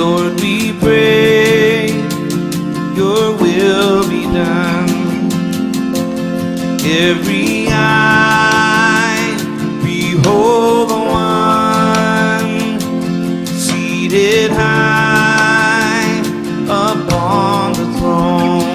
Lord, we pray your will be done. Every eye behold the one seated high upon the throne.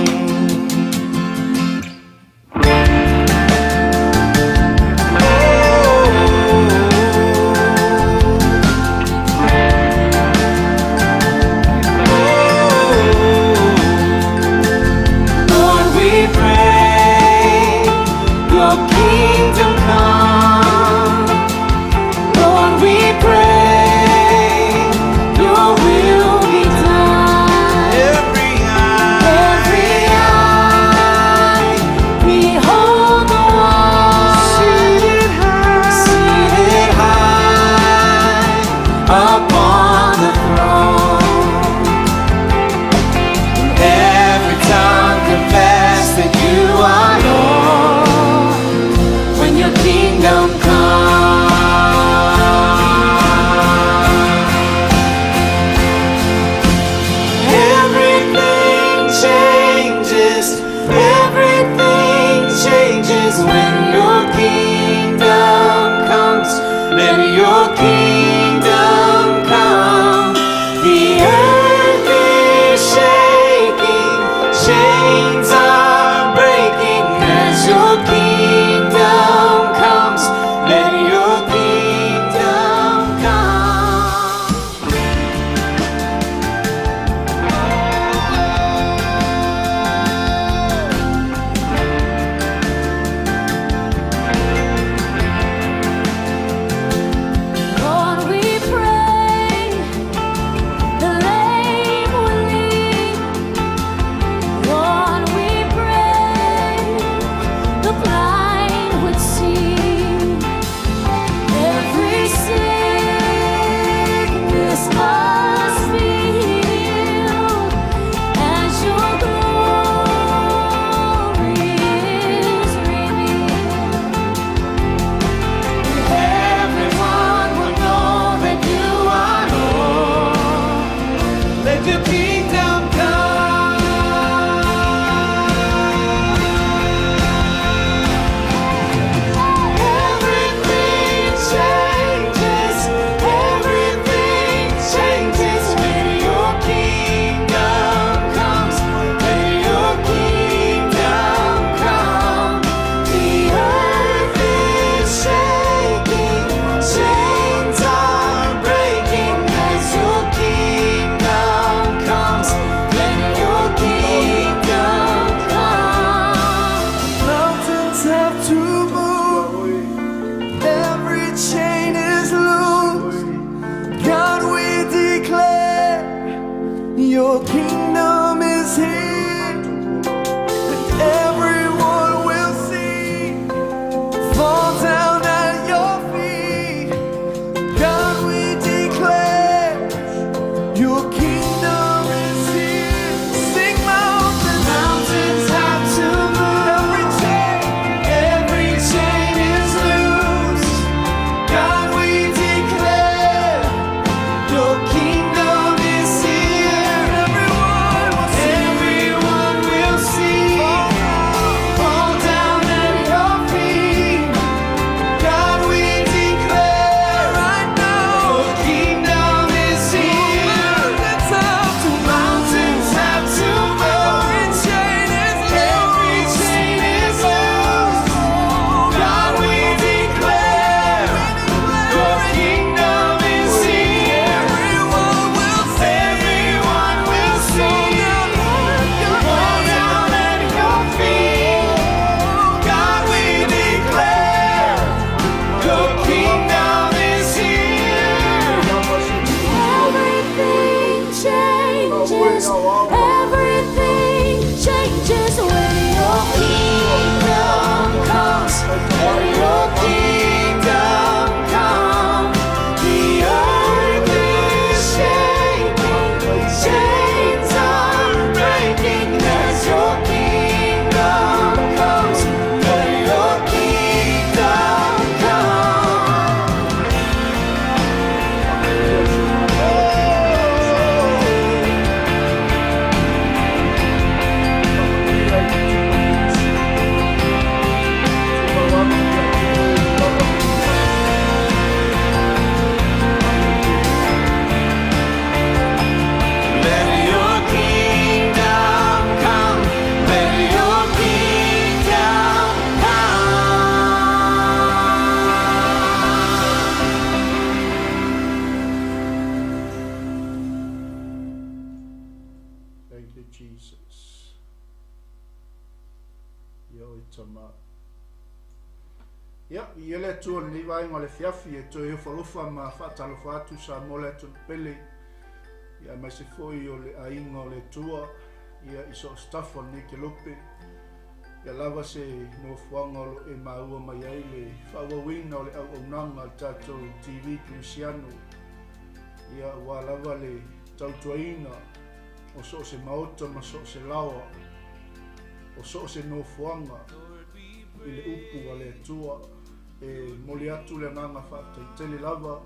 you, Jesus. Yo itama. Ya, yele tu ni vai ngole fiafi to yo folofa ma fatalo fatu sa mole tu pele. Ya ma se foi yo le ainga le tua. Ya iso staff on ni kelope. Ya lava se no fuanga lo e maua mai ai le fawa wina le au nanga tato TV Cristiano. Ya wa lava le tautuaina o so se maota ma so se lawa o so se no fuanga i le upu a le tua e moli atu le nganga whata i tele lava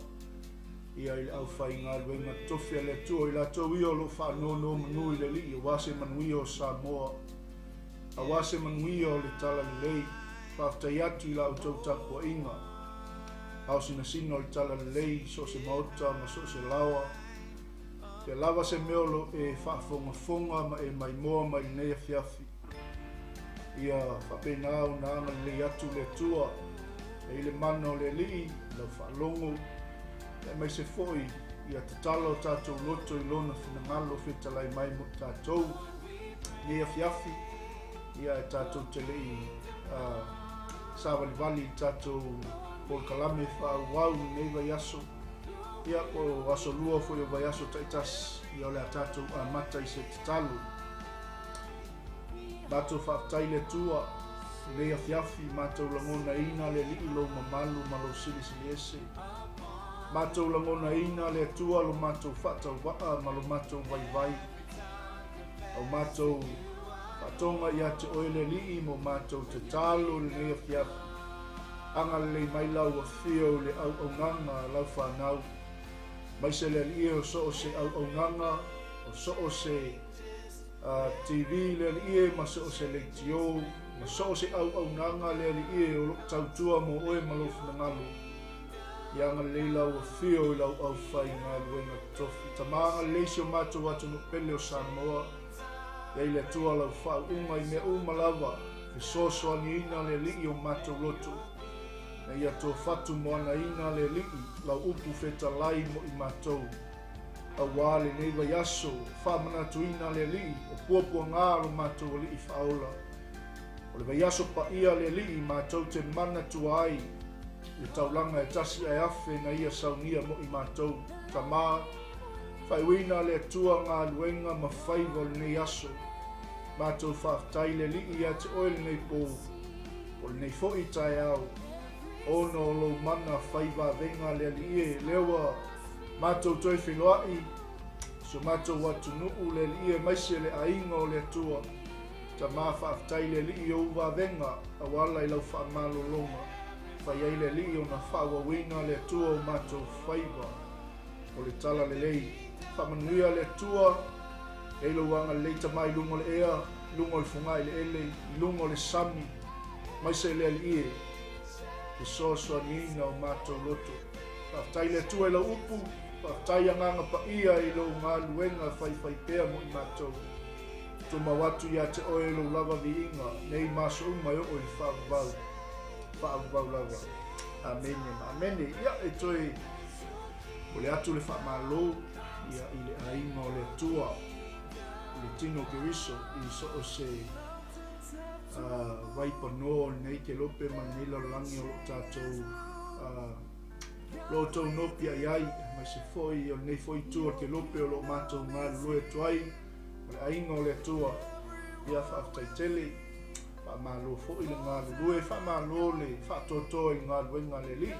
i ai le au whainga luenga tofi a le tua i la tau i o lo wha no manu i le li o wase manui o Samoa a wase manui o le tala le lei whafta i atu i la utau tapua inga au sina sino le tala le lei so se maota ma so se lawa te lava se meolo e whaafonga ma e mai moa mai nea fiafi ia whapenau na anga le atu le tua e le mano le lii lau whaalongo e mai se foi ia te talo tātou loto i lona whinangalo whetalai mai mo tātou nea fiafi ia e tātou te lei Sāwalivali tātou Pol Kalame whauau neiva yaso ia o aso lua foi o vai aso taitas ia o le tātou a mata i se te talo Matou whaatai le tua, lea fiafi, matou langona ina le li lo mamalu malo sili sili ese. Matou langona ina le tua lo matou whatau waa malo matou vai vai. Au matou patonga ia te oile li mo matou te talo le lea fiafi. Anga le mai lau a fio le au nganga lau whanau. Mai se le li o so o se au nganga, o so o se TV le ie ma so se le tio ma so se au nanga le ie o tau tua mo oe malofu na ngalo ia nga leila o fio i lau au whai ngā luenga tofi tamanga leisio mato watu no pele o Samoa ia i le tua lau whau unga i mea umalava e soso ani ina le lii o mato loto na ia tō whatu moana ina le lii lau upu feta lai mo i matou awale neiva yaso whamana tuina le li o puapua ngāro mātou li i whaola. O le yaso pa ia le li mātou te mana tua ai le taulanga e tasi ai afe na ia saunia mo i mātou. Ta mā, whaiwina le tua ngā luenga ma whaiva le nei yaso. Mātou whaftai le li i a te oile nei pō. O le nei fōi tai au. Ono lo mana whaiva venga le li e lewa Matou toi whenua so matou watu nuu le li e maise le ainga o le tua. Ta maa whaaftai le li o uwa venga a wala i lau whaamalo longa. Whai ei le li o na whaua wina le tua o matou whaiva. O le tala le lei. Whamanuia le tua. E lo wanga leita mai lungo le ea. Lungo le fungai le ele. Lungo le sami. Maise le li e. E soa nina o matou loto. Whaaftai le tua i lau upu. Whaftai anganga pa ia i lo ngā luenga whai pēr mo i mātou. Tuma watu ia te oe lo lava vi inga, nei maso umai o i whaavau lava. Amene, amene. Ia e toi, o le atu le whaamalo, ia i le ainga o le tua, i le tino ke riso, i so o se waipanoa nei ke lope manila langi o tātou lo tau nopi ai ai, mai se foi o nei foi tua ke lope o lo mātou ngā lue tuai, o le ainga o le tua, ia whaaftai tele, whaamalo foi le ngā lue, whaamalo le whaatoto i ngā luenga le li,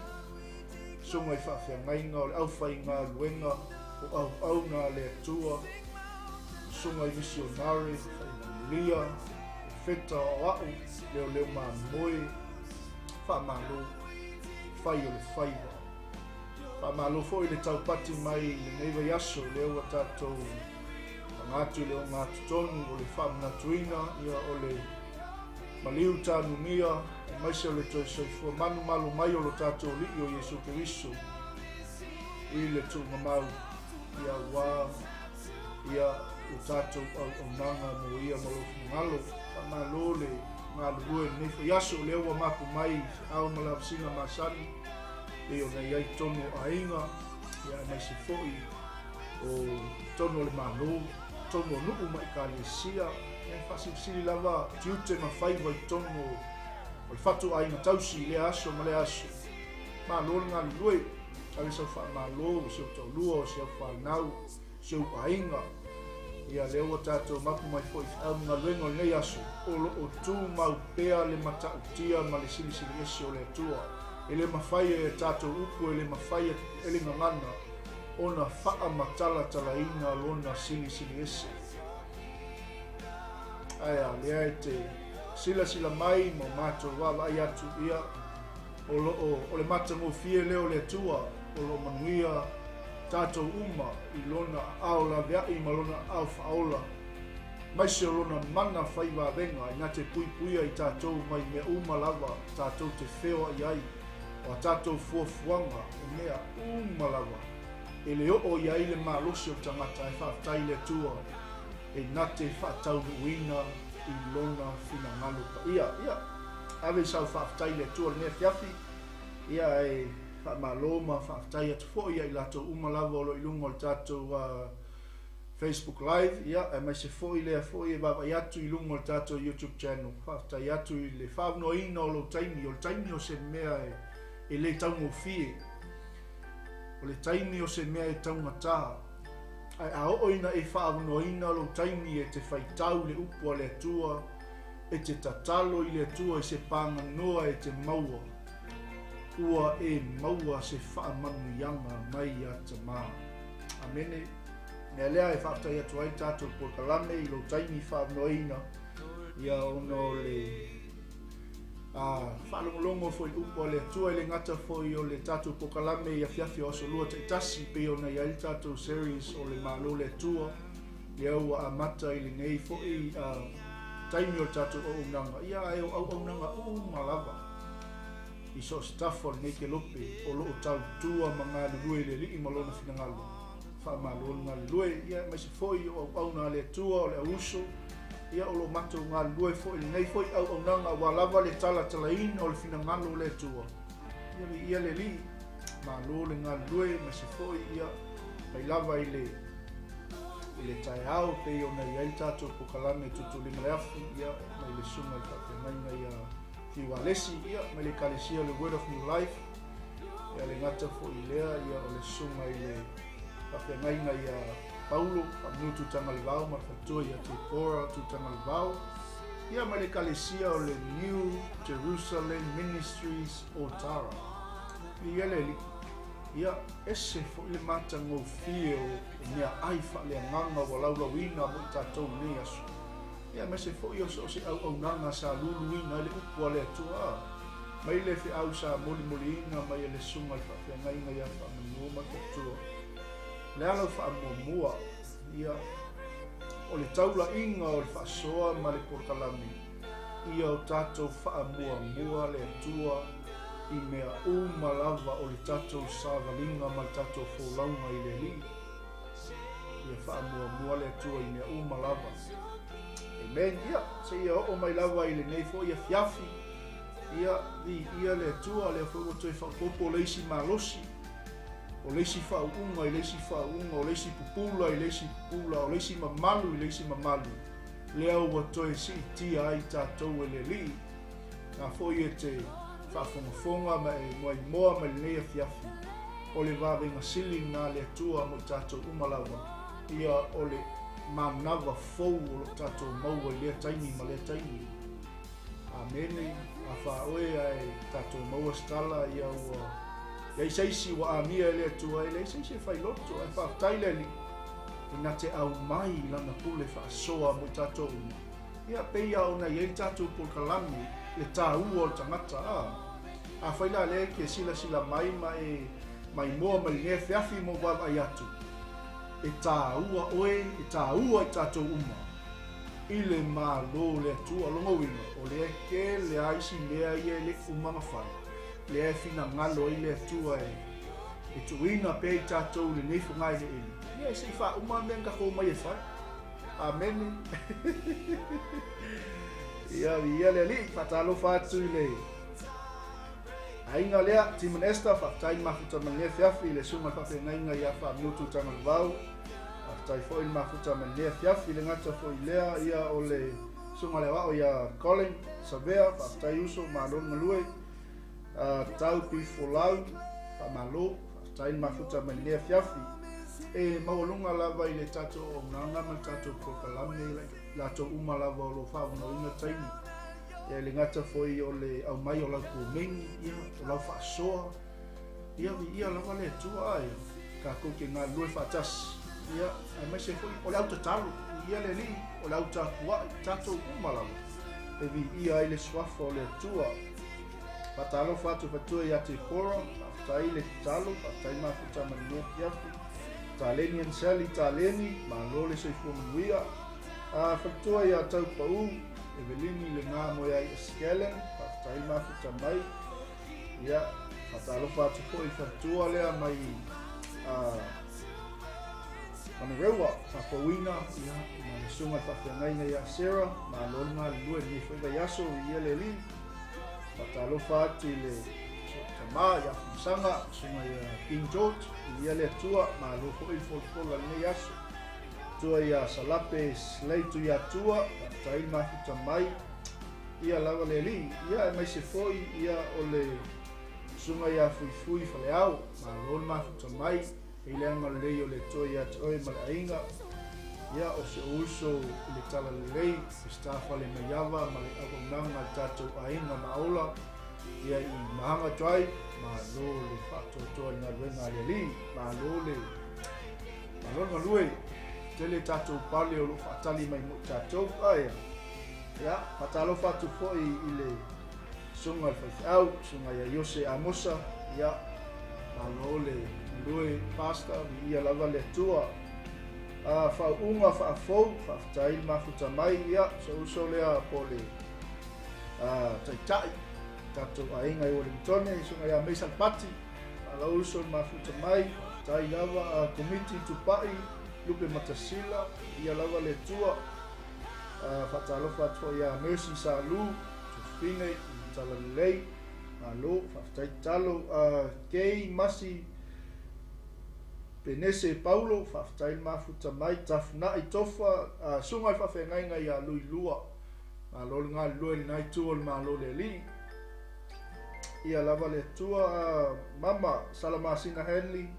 sunga i whaafia ngainga o le awhai ngā luenga, o au ngā le tua, sunga i visionare, whaimalia, feta o au, leo mā moe, whaamalo, whai o le whaiva. Whaamalo fo i le taupati mai le neiva yaso leo wa tātou ngātu leo ngātu tonu o le whaamnatuina ia o le maliu tānu mia e maise o le toi soifua manu malu mai o lo tātou li o Yesu Keriso i le tūnga mau ia wā ia o tātou au nanga mo ia malofu ngalo whaamalo le ngā lue neiva yaso leo wa mapu mai au malapsina masani e o nei ai tono ainga ia nei se foi o tono le malo tono nuu mai kalesia e fasili lava tiute mafai vai tono o le fatu ai matausi le aso ma le aso ma lo nga lue ale sa fa ma lo se to luo se fa nau se ainga ia le o tato mapu mai foi nga lengo le aso o tu mau pea le mata tia ma le sili ese o le tua ele mafai e tato upu ele mafai ele ngana ona faa matala talaina lona sili ese aya le te sila mai mo mato wala ai atu ia o le mata mo fie leo le tua o lo manuia tato uma i lona aola veai ma lona au faola mai se lona mana fai wa venga ina te puipuia i tato mai me uma lava tato te feo ai o tato fuafuanga o mea uma lava ele o iai le malosi o tangata e whaftai le tua e nate whatau uina i lona fina ngalo pa ia ave sau whaftai le tua nea fiafi ia e whamaloma whaftai atu fo ia i lato umalawa o lo i lungo o tato Facebook Live ia e mai se fo i lea fo i baba i atu i lungo o tato YouTube channel whaftai atu i le whavno ina o lo taimi o se mea e le tau mo fie o le taimi o se mea e tau ngata ai a oina e whaavno ina lo taimi e te whaitau le upo le atua e te tatalo i le atua e se panga noa e te maua ua e maua se whaamanu yanga mai a te maa amene mea lea e whaatai atu ai tātou po kalame i lo taimi whaavno ina ia ono le whaalongolongo foi upo le atua le ngata foi o le tātou pokalame i a fiafi o solua te tasi pe o nei ai tātou series o le malo le atua le au a mata i le nei foi taimi o tātou o unanga ia e o au unanga o malava i so stafo le nei ke lope o loo tau tua mga lulue le li malona finangalo wha malona lulue ia mai se foi o au na le atua o le auso ia o lo matou ngā lue fo i nei fo i au nanga wa lava le tala talaina o le finangalo le tua ia le li ma lo le ngā lue ma se fo ia mai lava i le tai au pe o nei ai tātou pokalame tutu lima le afu ia mai le sunga i whapengaina ia fiwa lesi ia mai le kalesia le Word of New Life ia le ngata fo i lea ia o le sunga i le whapengaina ia Paulo, a tu tanga le vau, ma fatua ia te pora tu tanga le vau. Ia mai le kalesia o le New Jerusalem Ministries o Tara. Ia le li. Ia ese fo le mata ngō fie o mea aifa le nganga wa laulawina mo i tātou nei asu. Ia me se fo i o se au nanga sa luluina le upua le atua. Mai le fi au sa moli ina mai le sunga i whawhiangaina ia whamanua te atua. Le ala whaamua ia o le taula inga o le whaasoa ma le porkalami ia o tātou whaamua le atua i mea malava o le tātou sāvalinga ma le tātou wholaunga i le li ia whaamua le atua i mea malava amen ia se ia o mai lava i le neifo ia fiafi ia le atua le whaoto e whaopopo leisi malosi o leisi whaunga i leisi whaunga, o leisi pupula i leisi pupula, o leisi mamalu i leisi mamalu. Le au watoe si tia ai tātou e le li. Nā fōi e te whawhongafonga ma e moai moa ma le nea fiafi. O le wāwenga sili nā le atua mo tātou umalawa. Ia o le manawa fou o lo tātou maua i lea taimi ma lea taimi. Amene, a whaoe ai tātou maua stala ia ua ia isaisi wa amia le atua ia isaisi e whailoto e whaftai li ina te au mai lana pule whaasoa mo tātou ia peia ona i tātou polkalami le tāua o tangata a whaila le ke sila mai mai moa ma le whiafi mo wawa i atu e tāua oe e tāua i tātou uma i le mālo le atua longowina o le ke le aisi mea ia le umanga whai le e fina ngalo i le atua e tuina pe i tātou le neifu ngai le ili. Ia se i wha uma menga ko mai e whai. Amen. Ia le li, whatalo whātu i le. Ainga lea, Timon Esther, whaftai mafuta mangia whiawhi le sunga whawhi ngainga i a wha minutu tanga le vau. tai foi mafuta me le fiafi le ngata foi lea ia o le sunga le wao ia Colin Savea tai uso malo ngalue tau pi folau pa malo tai mafuta me le fiafi e maulunga lava i le tato o nanga ma tato ko kalame la to uma lava o lo fa no ina taimi e le ngata foi o le au mai o la ku mengi ia o la fa soa ia lava le tua ai ka ko ke nga lue fa tas ia ai mai se foi o la talo ia le li o la tato uma lava e vi ia ile swafo le tua patalo fatu fatua ia te kora tai le talo tai mafuta me le fiafi taleni en sali taleni malole se funuia fatua ia tau pau evelini le nga mo ia skelen tai mafuta mai ia fatalo fatu ko i fatua le mai ana rewa fapoina ia ma sunga fafangaina ia sera malole nga lue ni foi yaso ia le li fatalo fatu le ya sanga sunga ya King George ia le tua ma lo ko il fol le yaso tua ya salape slay tu ya tua tai ma futa mai ia lava le li ia mai se foi ia ole sunga ya fui faleau ma lo ma futa mai ile anga le le tua ya oi ma ainga ia o se uso le tala le staff le mayava ma le abonanga tato ainga ma ola ia i mahanga trai ma lo le fato to na renga le li ma lo ngalue tele tato pale o fatali mai mo tato ai ia patalo fatu foi ile sunga au sunga ya Yose Amosa ia ma lo le lue pasta ia lava le tua fa unga fa fo fa tai mafuta mai ia so le a pole tai tato ainga i Wellingtone sunga ya Mesa Pati ala uso mafuta mai tai lava committee tupai lupe matasila ia lava le tua fatalo fatwa ya Mercy Salu tufine talalei alo fatai talo kei masi Penese Paulo fatai mafuta mai tafna i tofa sunga fa fengainga ya luilua alo nga lue nai tuol malo le li ia lava le tua mama Salamasina Henley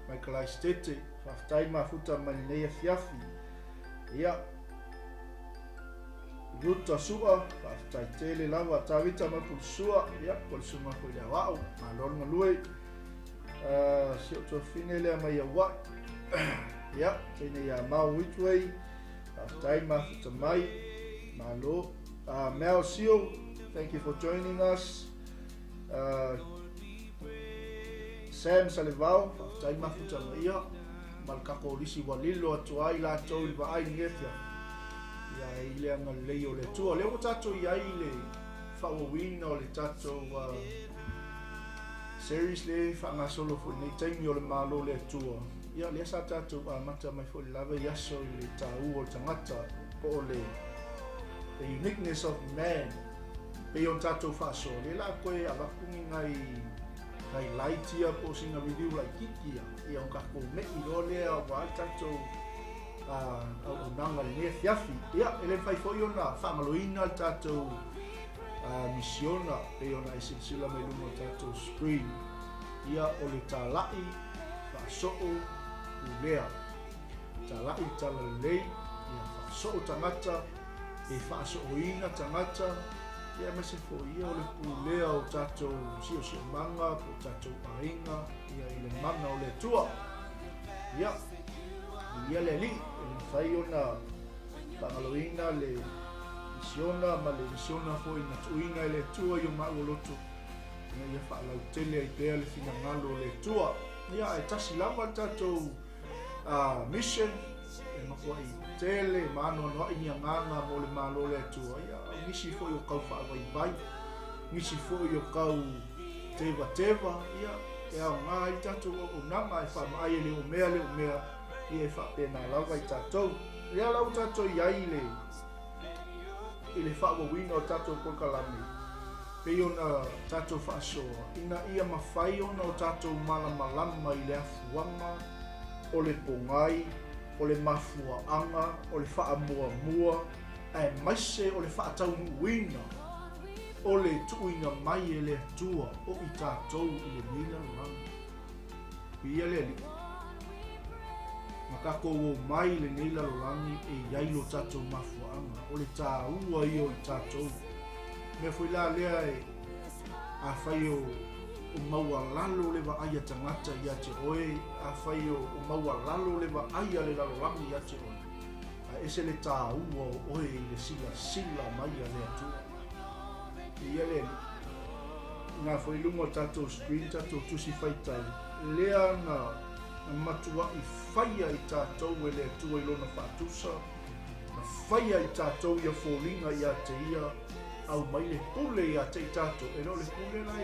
Michael Stete fatai mafuta mai fiafi ia Ruta sua fatai tele lava tawita mapusua ia kol suma ko le wao malon ngalue sio to finele mai wa ia tene ya mau whitway fatai mafuta mai malo Mel Seal, thank you for joining us. Sam Salivao, tai mafuta maia, malkako risi walilo atuai la tau iwa ai ngefia. Ia ile anga leo le tua, leo tato ia ile whawawina o le tato series le whanga solo fu nei taimi o le malo le tua. Ia le sa tato mata mai fu lava yaso le tau o tangata po le the uniqueness of man. Pe on tato faso le la koe avakungi ngai laitia po singa video like kikia ia on kako me I role a wa tato o nanga le fiafi ia ele fai foi ona famaloina tato misiona pe ona esensila me lumo tato screen ia o le talai faso ulea talai talalei ia faso tangata e faso oina tangata ia mase fo ia o le pulea o tato sio manga o tato ainga ia ile mana o le tua ia le li fai ona pangaloina le misiona ma le misiona fo ina tuina le tua yo ma loto ia fa la tele ai pe le fina ngalo le tua ia e tasi lava tato mission e ma ko I tele mano no I nganga mo le malo le tua ia nisi fo yo kau fa vai nisi fo yo kau teva ia e a nga I tato o nanga e fa mai le o mea ia fa pena lava I tato ia lau tato ia ile fa wo wino tato ko kalami pe ona tato fa so ina ia mafai ona tato malama I le afuanga o le pongai o le mafuaaga o le faamuamua ae maise o le faataunuuina o le tuuina mai e le atua o i tatou i le milalolagi ia le alii makakou mai le nei lalolagi e iai lo tatou mafuaaga o le tāua ia o i tatou me foi la lea e afai o maua lalo le vaaia tagata ia te oe afai o maua lalo le vaaia le lalolagi ia te oe a ese le tāua o oe i le silasila mai a le atua ia le nga foi lunga tatou screen tatou tusi faitai lea na matua'i faia i tatou e le atua i lona faatusa na faia i tatou ia foliga iā te ia au mai le pule iā te i tatou e lo le pule la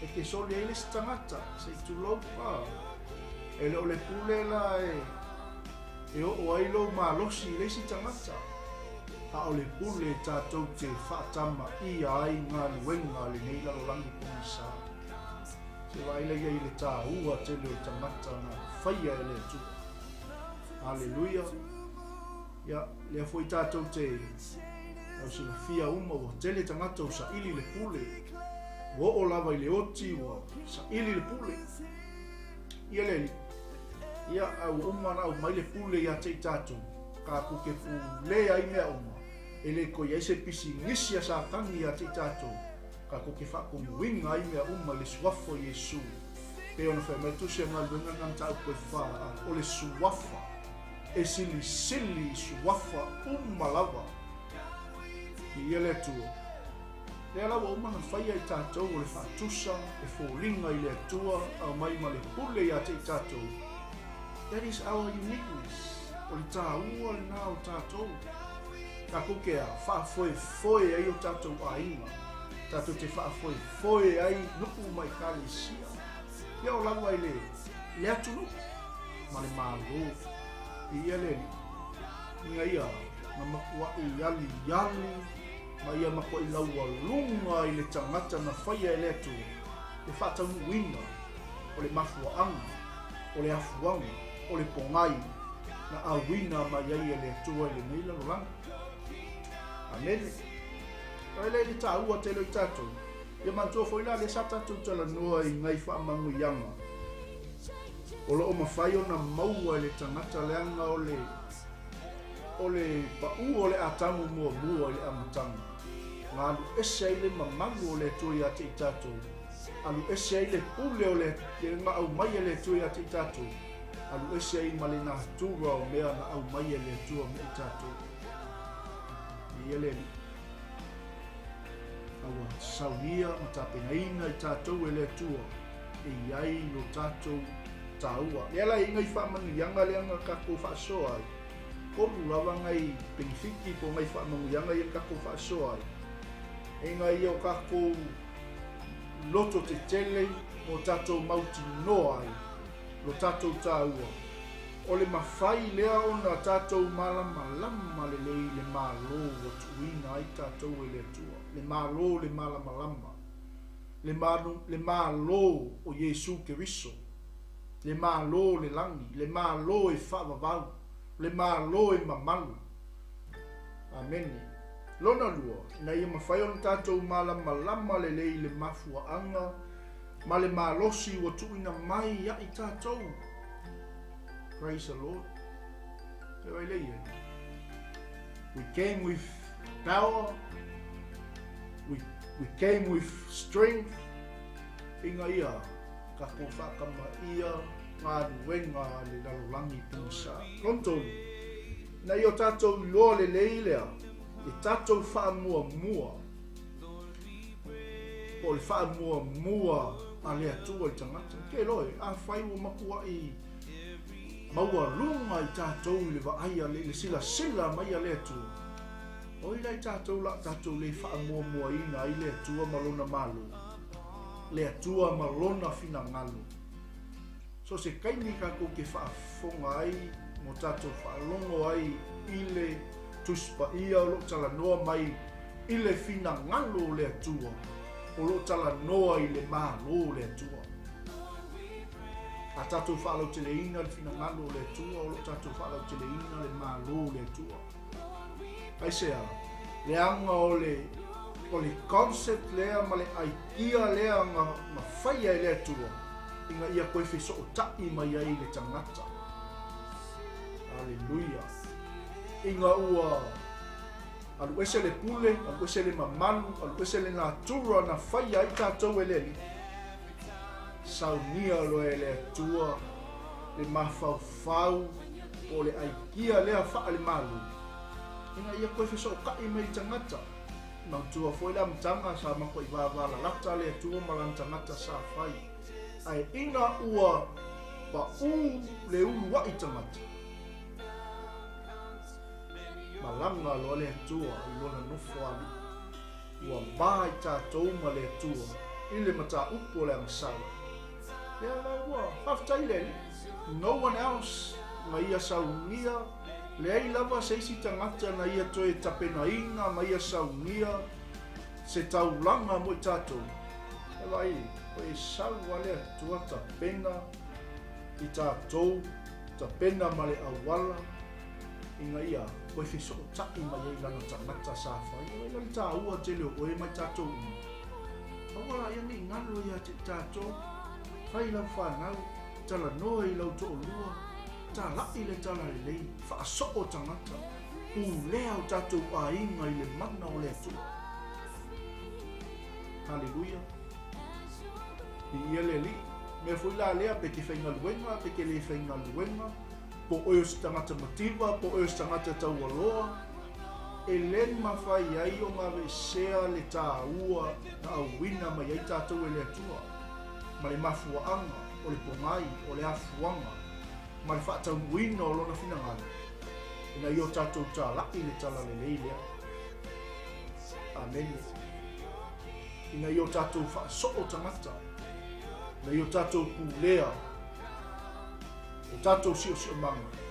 e ke soli ai le se tagata se itulou pa e lo le pule la e o'o ai lou malosi i leisi tagata a o le pule e tatou te faatama ia ai galuega lenei lalolagi pomisa se vaile ia i le tāua tele o tagata na faia e le atua aleluia ia lea foi tatou te au silafia uma ua tele tagata o saʻili le pule ua o'o lava i le oti ua saʻili le pule ia le ia au uma na au mai le pule iā te i tatou kakuke pule ai mea uma e le koia se pisigisi a satagi iā te i tatou kakuke faakomuiga ai mea uma le suafa iesu pe ona faamaitusi agaluega gamataupu e fa o le suafa e silisili suafa uma lava ia le atua lea lava uma na faia i tatou o le faatusa e foliga i le atua au mai ma le pule iā te i tatou. That is our uniqueness o le tāua lenā o tatou kakuke a faafoefoe ai o tatou aiga tatou te faafoefoe ai nuku mai kalesia ia o lava i le atunuku ma le mālō ia le iga ia na makuaʻi aliali ma ia makuaʻi laualuga i le tagata na faia e le atu le faataunuuina o le mafuaaga o le afuaga o le pogai na auina mai ai e le atua i lenei lalolagi amene ai le tāua tele i tatou ia matua foi la le sa tatou talanua i gai faamaguiaga o loo mafai ona maua i le tagata leaga o le pa'u o le atamu muamua i le amataga galu ese ai le mamalu o le atua iā te i tatou alu ese ai le pule o le ga'au mai e le atua iā te i tatou alu ese ai ma le natura o mea na au mai e le atua me i tatou ia le aua saunia ma tapegaina i tatou e le atua e iai lo tatou tāua lea la iga i faamanuiaga leaga kakou fa'asoa ai kolu lava gai pegifiki po gai faamanuiaga ia kakou fa'asoa ai e gai ia o kakou loto tetele mo tatou mautinoa ai lo tatou tāua o le mafai lea ona tatou malamalama lelei le mālō ua tuuina ai tatou e le atua le mālō le malamalama le mālō o Iesu Keriso le mālō le lagi le mālō e fa'avavau le mālō e mamalu amene lona lua na ia mafai ona tatou malamalama lelei le mafuaaga ma le malosi ua tuuina mai ia'i tatou praise the Lord te wai leia we came with power we came with strength inga ia kakou fa'akamaia galuega le lalolagi pusa lontonu na ia o tatou iloa lelei lea e tatou fa'amuamua o le fa'amuamua a le atua i tagata ke loe afai ua makuaʻi maualuga i tatou i le va'aia le silasila mai a le atua o i lai tatou la tatou le fa'amuamuaina ai le atua ma lona malo le atua ma lona finagalu so se kaini kakou ke fa'afoga ai mo tatou fa'alogo ai i le tusipaia o lo'o talanoa mai i le finagalu o le atua o lo'o talanoa i le mālō o le atua A tātou whaalau te leina le whina ngalo le tua, o lo tātou whaalau te leina le mālo le tua. Ai sea, le anga o le concept lea ma le idea lea nga whaia le tua. Inga ia koe wheso o tai mai ai le tangata. Alleluia. Inga ua alu ese le pule, alu ese le mamalu, alu ese le ngā tura na whaia i tātou e leli. Saunia loe le tua, le mawhau o le aikia lea wha le malu. Inga ia koe wheso o kai mai tangata. Nau tua foi la mtanga sa mako i wawala lata le tua malang tangata sa whai. Ai inga ua pa le ulu wa i tangata. Malanga lo le tua i lona nufo ali. Ua ba i tātou ma le tua. I le mata upo le amsawa. Lea la ua, haftai leli. No one else ma ia saunia. Lea i lava se isi tangata na ia toe tapena inga ma ia saunia. Se taulanga mo i tātou. Ela i, koe sau wale tua tapena i tātou. Tapena ma le awala. Inga ia, koe wheso o tai mai ei lana tangata sa whai. Oi lana TAUA te leo oe mai tātou. Awala ia ni ngalo ia te tātou. Whai lau whanau, tala noa i lau to o lua. Ta lai le tala le lei, whaaso o tangata. U lea o tātou a inga i le mana o le tua. Halleluja. I ia le li, me fui la lea pe ke whainga luenga, pe ke le whainga luenga. Po oe o tangata mativa, po oe o tangata taualoa. E len mawhai ai o ngā wesea le TAUA na awina mai ai tātou e le atua. Ma le mafuaanga, o le pongai, o le afuanga. Ma le whaatau wina o lona whinangana. Ina i o tātou tā lai le tala le leilea. Amen. Ina i o tātou whaaso o tangata. Ina i o tātou pūlea. O tātou si o manga.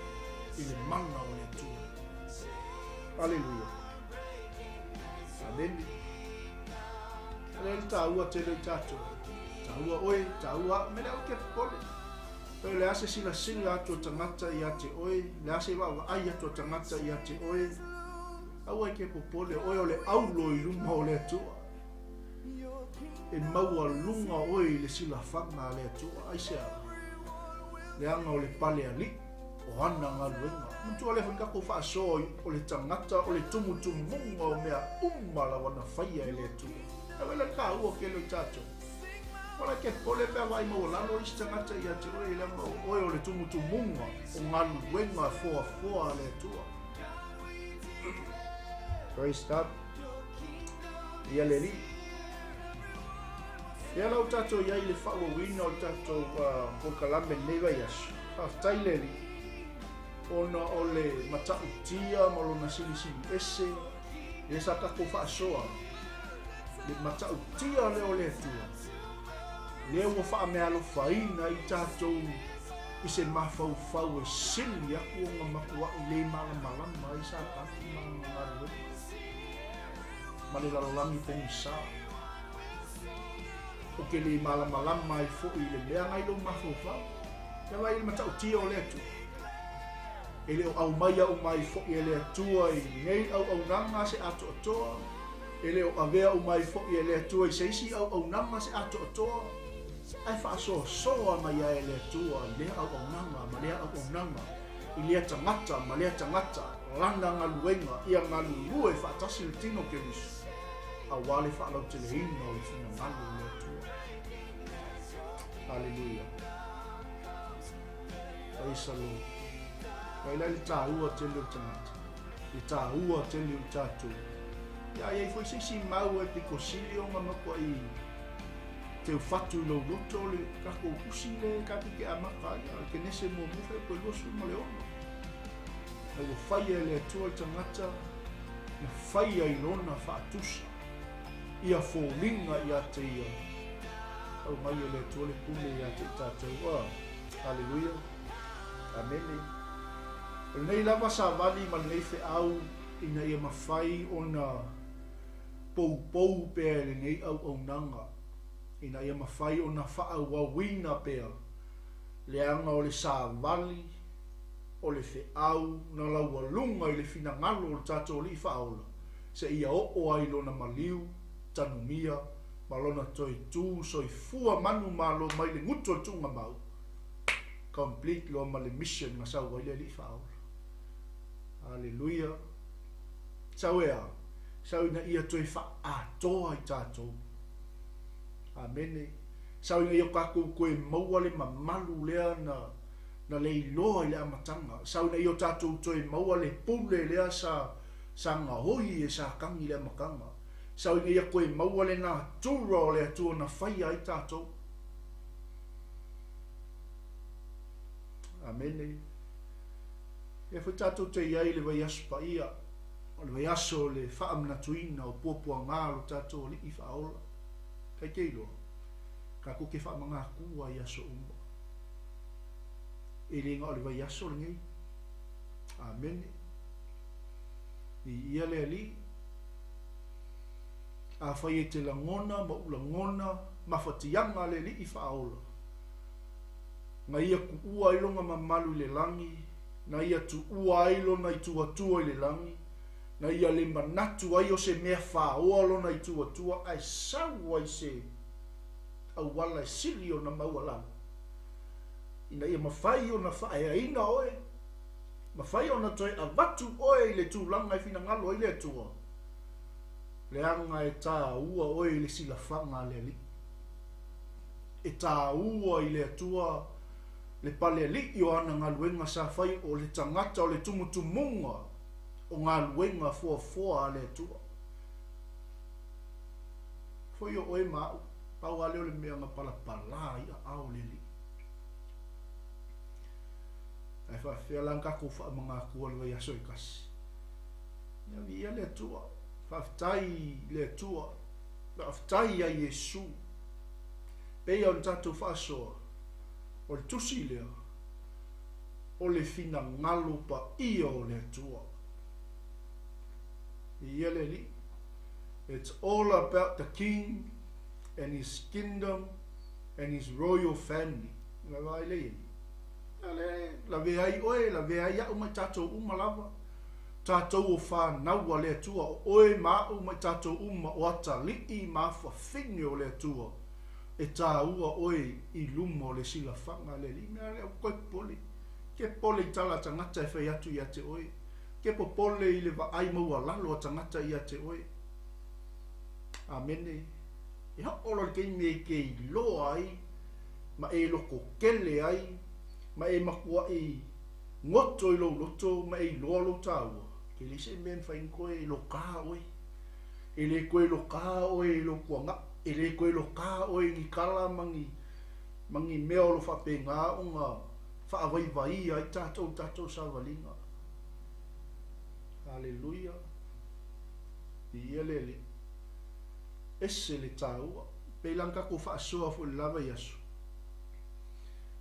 I le manga o le atua. Alleluia. Amen. Ale le TAUA te le tātou. TAUA oe, TAUA mele au ke pole. Pero le ase sila sila ato tangata i ate oe. Le ase wa ai ato tangata i ate oe. Au ai ke popole oe o le aulo i lunga o le atua. E maua lunga oe le sila whanga le atua. Ai sea. Le anga o le pale ali. O ana ngā luenga. Muntu ale whankako whaaso o le tangata o le tumutumu munga o mea umala wana whaia e le atua. Ewe le ka ua ke lo tātou. Ora ke pole pea wai mo lalo i tangata i ate oe le mo oe o le tumutumu munga o ngā luenga foa le atua. Praise God. Ia le li. Ia lau tātou iai le whaua wina o tātou o kalame newa iasu. Haftai le li. Ona o le matau tia ma lona sili ese. Le sa kako whaasoa. Le matau tia le o le atua. Le ua wha mea lo whaina i tātou i se mawhau e sili aku o ngā makua i le malama i sa taki ngā ruenga. Ma le larolangi pongi sa. O ke le malama i fo i le lea ngai lo mawhau. Te wai le matau tia o le atua. E le au mai au mai fo i le atua i nei au nanga se ato atoa. E le o avea au mai fo i le atua i seisi au nanga se ato atoa. Ai whaasoa mai a le atua i le au nanga ma le au nanga. I le tangata ma le tangata. Landa ngā luenga ia ngā lue whaatasi le tino ke nisu. A wale whaalau te le ina o le whina ngālu le atua. Halleluja. Praise the Lord. Kai lai TAUA te leo tangata. I TAUA te leo tātou. Ia iei fwoi sisi mau e piko sili o ngā makua i te whatu lau loto le kako kusi le kapike a maka ia. Ke nese mua muwhe koe losu mo le ono. Ai o whaia le atua tangata. Na whaia i lona whaatusa. Ia fōlinga i a te ia. Au mai e le atua le pule i a te tātou. Halleluja. Amen. Nei lava sa vali ma nei fe au ina ia mawhai o na pou pēr nei au nanga. Ina ia mawhai o na whaau wawina pēr. leanga o le savali o le feau na laualunga i le finagalo o le tatou alii faaola se ia oo ai lona maliu tanumia ma lona toitū soifua manu malo mai le gutu o le tuugamau complete lo ma le mission ma sau ai le alii faaola. Haleluia. Sau ea sau ina ia toe faatoa i tatou. Amene. Sau ina ia kakou koe maua le mamalu lea na le iloa i le amatanga. Sau ina ia tatou toe maua le pule lea sa ngahoi e sa kangi le amakanga. Sau ina ia koe maua le na tura o le atua na whaia i tatou. Amene. E fai tatou te iai le vai asu pa ia. O le vai aso le whaamna tuina o puapua ngalo tatou li i whaola. Kai keilo. Ka kuke whaamanga kua i aso umba. E ringa o le vai aso le ngei. Amene. I ia le ali. A whai e te langona, ma ulangona, ma whatianga le li i whaola. Nga ia ku ua ilonga ma malu le langi. Na ia tu ua ailo na i tuatua i le langi. Na ia le manatu ai o se mea whaoa lo na i tuatua. Ai sau ai se au wala e sili o na maua lang. Ina ia mawhai o na whae ina oe. Mawhai o na toi a watu oe i le tūlanga i fina ngalo i le atua. Le anga e tā ua oe i le sila whanga le li. E tā ua i le atua le pale li i o ana ngā luenga sa whai o le tangata o le tumutumunga o ngā luenga fua le atua. Foi o oe mau, pau ale o le mea ngā palapala i a ao le li. Ai whawhia lang kako wha mga kua le vai aso i kasi. Ia vi ia le atua, whawhtai le atua, whawhtai a Yesu. Pei au tatou whaasoa, o le tusi lea, o le fina ngalo pa ia o le atua. Ia le li. It's all about the king and his kingdom and his royal family. La vai le. La veai oe, la veai au mai tatou uma lava. Tatou o whanau a le atua, oe mau mai tatou uma o ata lii ma whawhingi o le atua. E tā ua oe i lumo o le sila whanga le li. Mea leo koe pole. Ke pole i tala tangata e whai atu i ate oe. Ke po pole i le wa ai maua lalo a tangata i ate oe. Amene. E ha olo ke me ke i loa ai. Ma e loko kele ai. Ma e makua i ngoto i lo loto. Ma e loa lo tāua. Ke li se men whain koe i lo kā oe. E le koe lo kā oe i lo kuanga. E le koe lo kā oe ni kala mangi mea o lo whapenga o ngā whaawai vai ai tātou sa walinga. Haleluia. Ia lele. Ese le tāua. Peilanka ko whaasoa fu le lava i asu.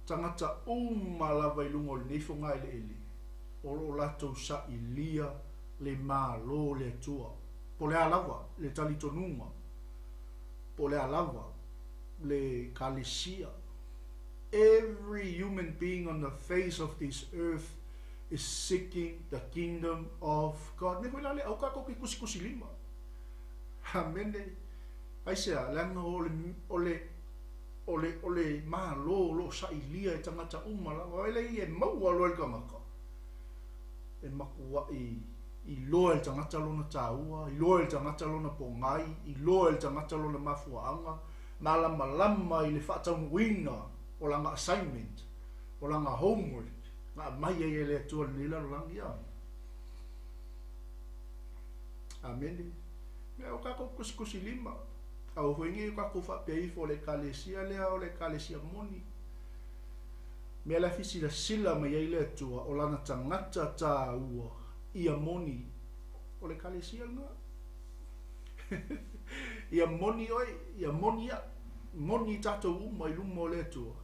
Tangata uma lava i lungo le nifo ngai le ele. Olo lato sa i lia le mālo le atua. Po le alawa, le talitonunga. Po le alawa, le kalesia. Every human being on the face of this earth is seeking the kingdom of God. Neko ilale au kako ki kusi lima. Amene. Aisea, langa ole ma lo sa ilia e tangata umala. Waile i e maua lo el kamaka. E makua i loa el tangata lona tāua, i loa el tangata lona pongai, i loa el tangata lona mafuaanga, malama i le whaataunuina o langa assignment, o langa homework, nga mai e le atua nila langi a. Amene. Mea o kako kusi lima. Au huingi o kako whapeifo o le kalesia lea o le kalesia moni. Mea la fisi la sila mai e le atua o lana tangata tā ua. Ia moni o le kalesia nga. Ia moni oi, ia moni a. Moni tatou uma i lumo le atua.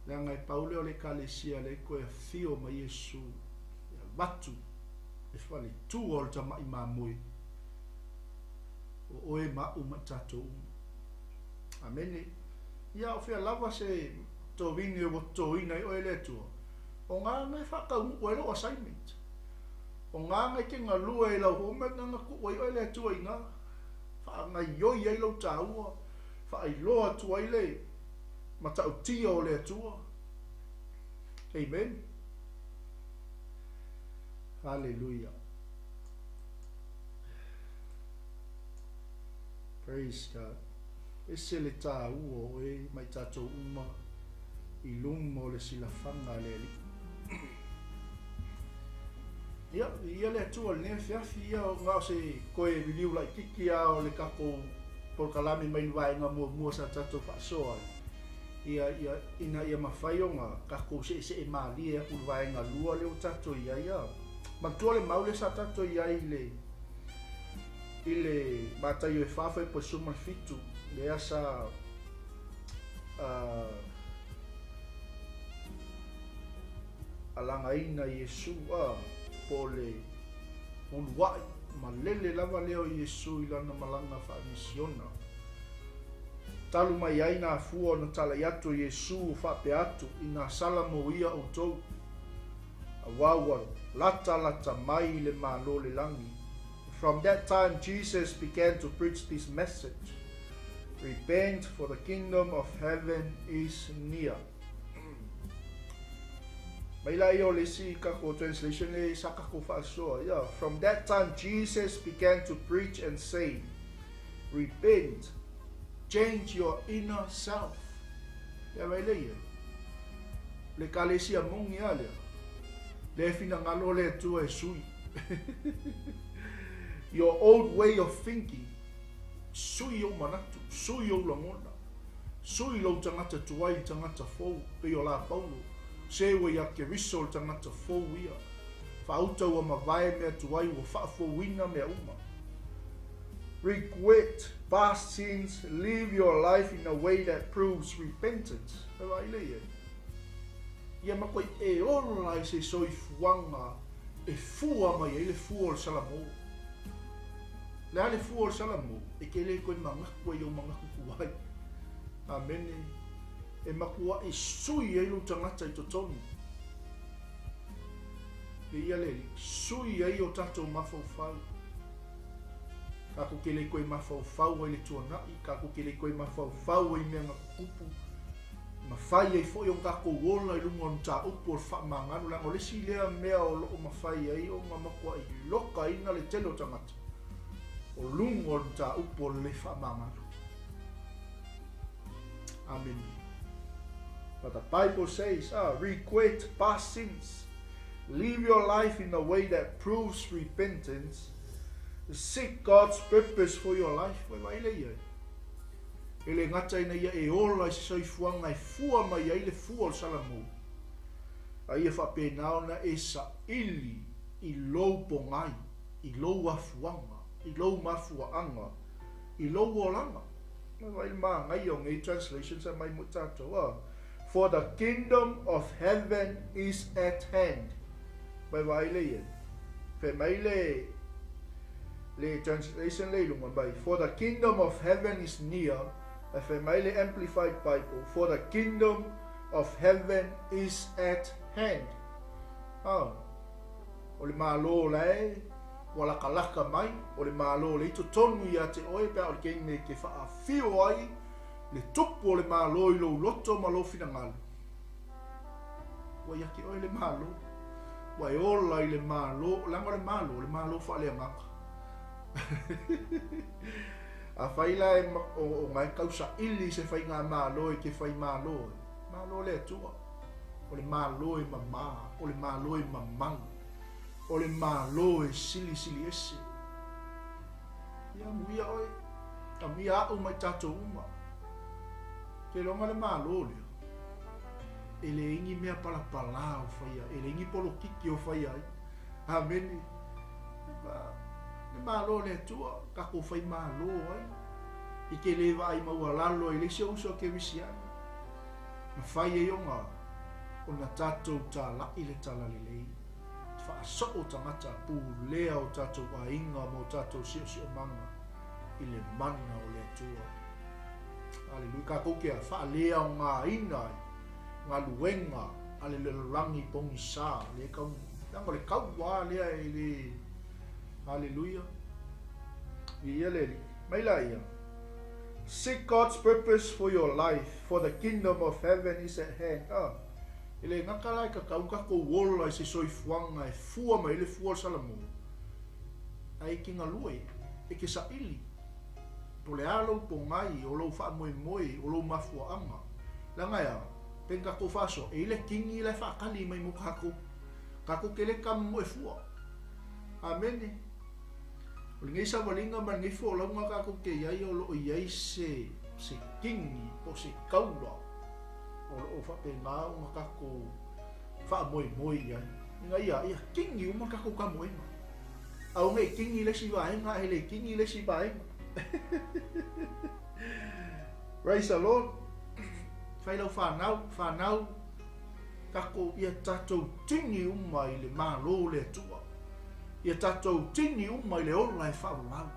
Lea ngai paule o le kalesia le koe fio ma Yesu. Ia watu. E whale tu o le tamai mamui. O oe ma uma tatou uma. Amene. Ia o fia lava se to vini o to ina o ele tu o nga me fa ka u lo assignment o nga me ke nga lu e la ho me nga ku o ele tu ina fa nga yo ye lo taua fa ai lo atu ai le ma ta ti o le tu amen hallelujah praise God ese le taua e mai tato uma i lung mo le silafanga le li ia le tu le fiafi ia nga se koe video like kiki o le kapo por kalami mai vai nga mo sa tato fa so ia ina ia mafai nga kako se mali e ku vai nga lua le tato ia ma tu le maule sa tato ia ile bata yo fa po suma fitu le asa alanga ina Yesu pole un wai malele lava leo Yesu ilana malanga fa misiona talu mai aina fuo no tala yatu Yesu fa peatu ina sala mo ia o tou awawa lata mai le malo le langi. From that time Jesus began to preach this message: repent, for the kingdom of heaven is near. From that time Jesus began to preach and say, repent, change your inner self. Le kalesia mongi ale. Le finangalo le tu e sui. Your old way of thinking, sui o manatu, sui o langona, sui lo tangata tuai tangata fou, pe o la paulo. Se we ya ke risol tangata fo ia fa auto wa mavai me tuai wa fa fo wina me uma. Regret past sins, live your life in a way that proves repentance. Ia ma koi e ora se soi fuanga e fua mai ele fuol salamo. Le ale fuol salamo e ke le koi manga koi o manga kuai. Amen. E makua e sui e lo tangata i totonu. E ia leli, sui e o tato mafaufau. Kako kele koe mafaufau e le tuanai, kako kele koe mafaufau e mea kupu. Mawhai e fo i o kako wola i lunga on ta upo o wha manganu, lango lesi lea mea o loo mawhai e o makua i loka ina le telo tangata. O lunga on ta upo o le wha manganu. Amen. But the Bible says, regret past sins. Live your life in a way that proves repentance. Seek God's purpose for your life. Ele ngata ina ia e ola i soifuanga i fua mai ai le fua o salamu. Ai e whapenao na e sa ili i lou pongai, i lou afuanga, i lou mafuaanga, i lou olanga. Vai ma ngai o ngai translation sa mai mutato. For the kingdom of heaven is at hand. Vai le fe mai le translation le lunga bai. For the kingdom of heaven is near. Fe mai le Amplified Bible. For the kingdom of heaven is at hand. O le malo lai wala kalaka mai o le malo le to tonu ia te oe pe o le kene ke fa fio ai le tupo le malo i lo loto malo fina ngalu. Wa yaki oe le malo. Wa ola i le malo, lango le malo fa le ngaka. A faila o ngai kausa ili se fai ngā malo e ke fai malo. Malo le tua. O le malo e mama, o le malo e mamang. O le malo e sili ese. Ia muia oi. A mia au mai tato uma. Ke longa le malo lea. E le ingi mea palapala o fai ai. E le ingi polo kiki o fai ai. Amen. Le malo le tua. Kako fai malo ai. I ke le vai maua lalo i le se uso ke visiana. Ma fai e onga. O na tato ta la i le tala le lei. Fa so o tangata pu lea o tato wa inga mo tato si o manga. I le mana o le tua. Aleluia. Kako ke a fa lea o ngā ina ai. ngaluenga ale le langi pongi sa le kau nang le kau wa le le hallelujah ia le mai la ia. Seek God's purpose for your life, for the kingdom of heaven is at hand. Ele ngakalai ka kau ka ko wola se soifuanga e fua mai le fua salamu. Ai ki ngalui e ke sa ili. Tole alo po ngai o lo fa moi moi o lo mafua anga. La ngai a penka ko faso e le kingi le fa kali mai mo kako. Kako kele kam mo e fua. Amen. Ngai sa walinga man ngai fo lo nga kako ke yai o lo yai se kingi o se kaula. O fa pe nga o kako fa moi moi ya. Ngai ia kingi o ma kako ka moi. Au ngai kingi le si vai nga ele kingi le si vai. Praise the Lord. Fai lau whanau kako ia tatou tini umai le malo le tua. Ia tatou tini umai le ola e whaulau.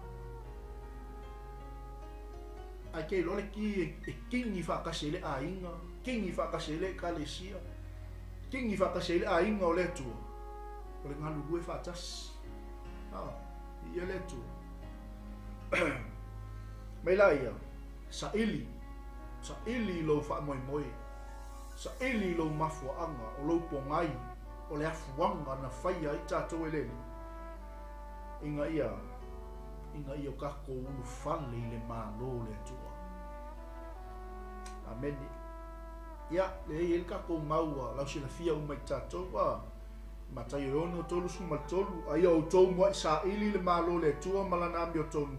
Ai kei lole ki e kingi whakasele a inga, kingi whakasele kalesia, kingi whakasele a inga o le tua. O le ngalu hue whatas. Ia le tua. Mai la ia, sa ili lo wha moi moi, sa ili lo mafua anga, o lo pongai, o le afuanga na whaia i tātou e lene. Inga ia o kako unu whale i le mālo le tua. Amen. Ia, le e kako maua, lau sila fia umai tātou wa, matai o ono tolu sumatolu, ai au tau mua sa ili le mālo le tua malanami o tonu.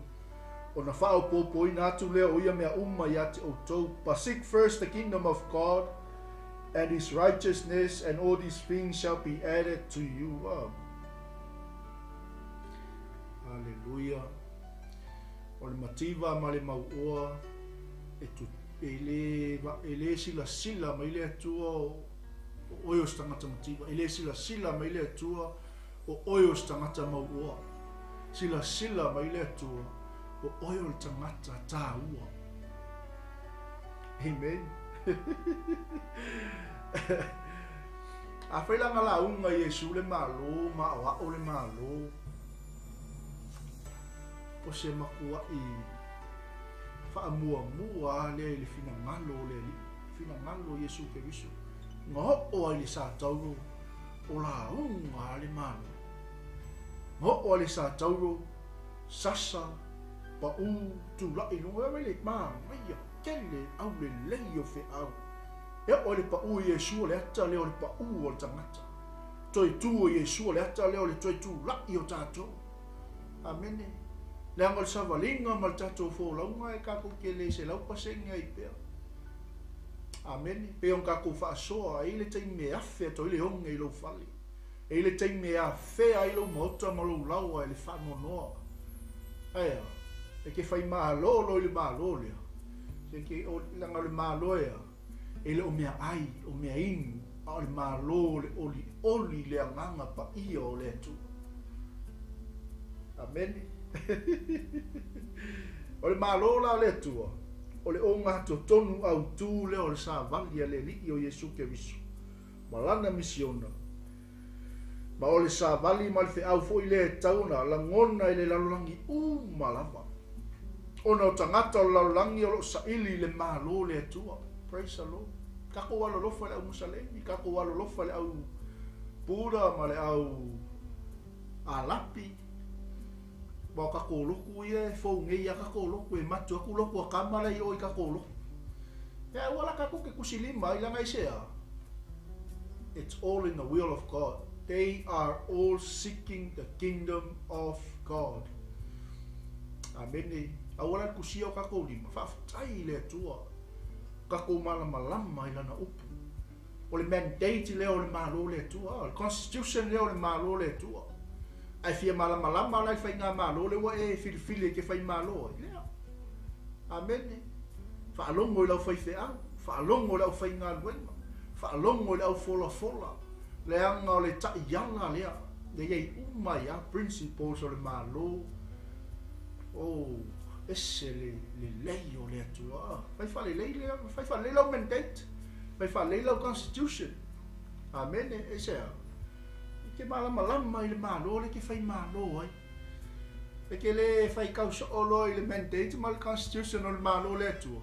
O na whao pōpoi nā tu leo ia mea umai ate o tau. But seek first the kingdom of God and his righteousness, and all these things shall be added to you. Hallelujah. O le mativa ma le mauoa e le sila ma ile atua o oio stangata mativa. E le sila ma ile atua o oio stangata mauoa. Sila ma ile atua o oio le tangata TAUA. Amen. A whailanga la unga Yesu le malo, ma o le malo. O se makua i whaamua le fina ngalo fina ngalo Yesu ke visu. Ngā o ai le sa tauro o la unga le malo. Ngā o ai le sa tauro sasa pa tu la ino le ma mai kele au le leio fe au e o le pa Yesu le ata le o le pa o tangata toi tu Yesu le ata le o le toi tu la i o tato. Amen. Le angol savalinga mal tato fo la unga e kako kele se lau pasenga i pea. Amen. Pe on kako fa soa i le tai me afe to le onga i lo fali e le tai me afe ai lo mota ma lo laua e le fa noa ea e ke fai malo lo le malo le se ke o langa le malo e le o mea ai o mea inu a le malo le oli le anganga pa ia o le tu. Amen. O le malo la le tua o le onga to tonu au tu le o le sa vali le li o Yesu ke visu malana misiona ma o le sa vali mal fe au fo ile tauna la ngona ile lalangi malava. Ona o tangata o laulangi o sa ili le malo le atua. Praise the Lord. Kako walo lofa le au musalemi, kako walo lofa le au pura ma le au alapi. Ba kako loku ia fo ngai ia kako loku e matu aku loku a kamala i o i kako loku. Ya wala kako ke kusilima ila ngai sea. It's all in the will of God. They are all seeking the kingdom of God. Amen. Awala kusia o kako lima whaftai le tua kako malama i lana upu o le mandate leo le malo le tua le constitution leo le malo le tua ai fia malama lai fai ngā malo le wa e filifili ke fai malo lea. Amen. Whaalongo i lau fai whea whaalongo i lau fai ngā luenga whaalongo i lau fola le anga o le tai yanga lea le iei umai a principles o le malo ese le lei o le atua fai fale lei lau mandate mai whaleila o constitution. Amen, e se au. Ke malama i le malo, le ke whai malo ai. E ke le whai kausa olo i le mandate ma le constitution o le malo le atua.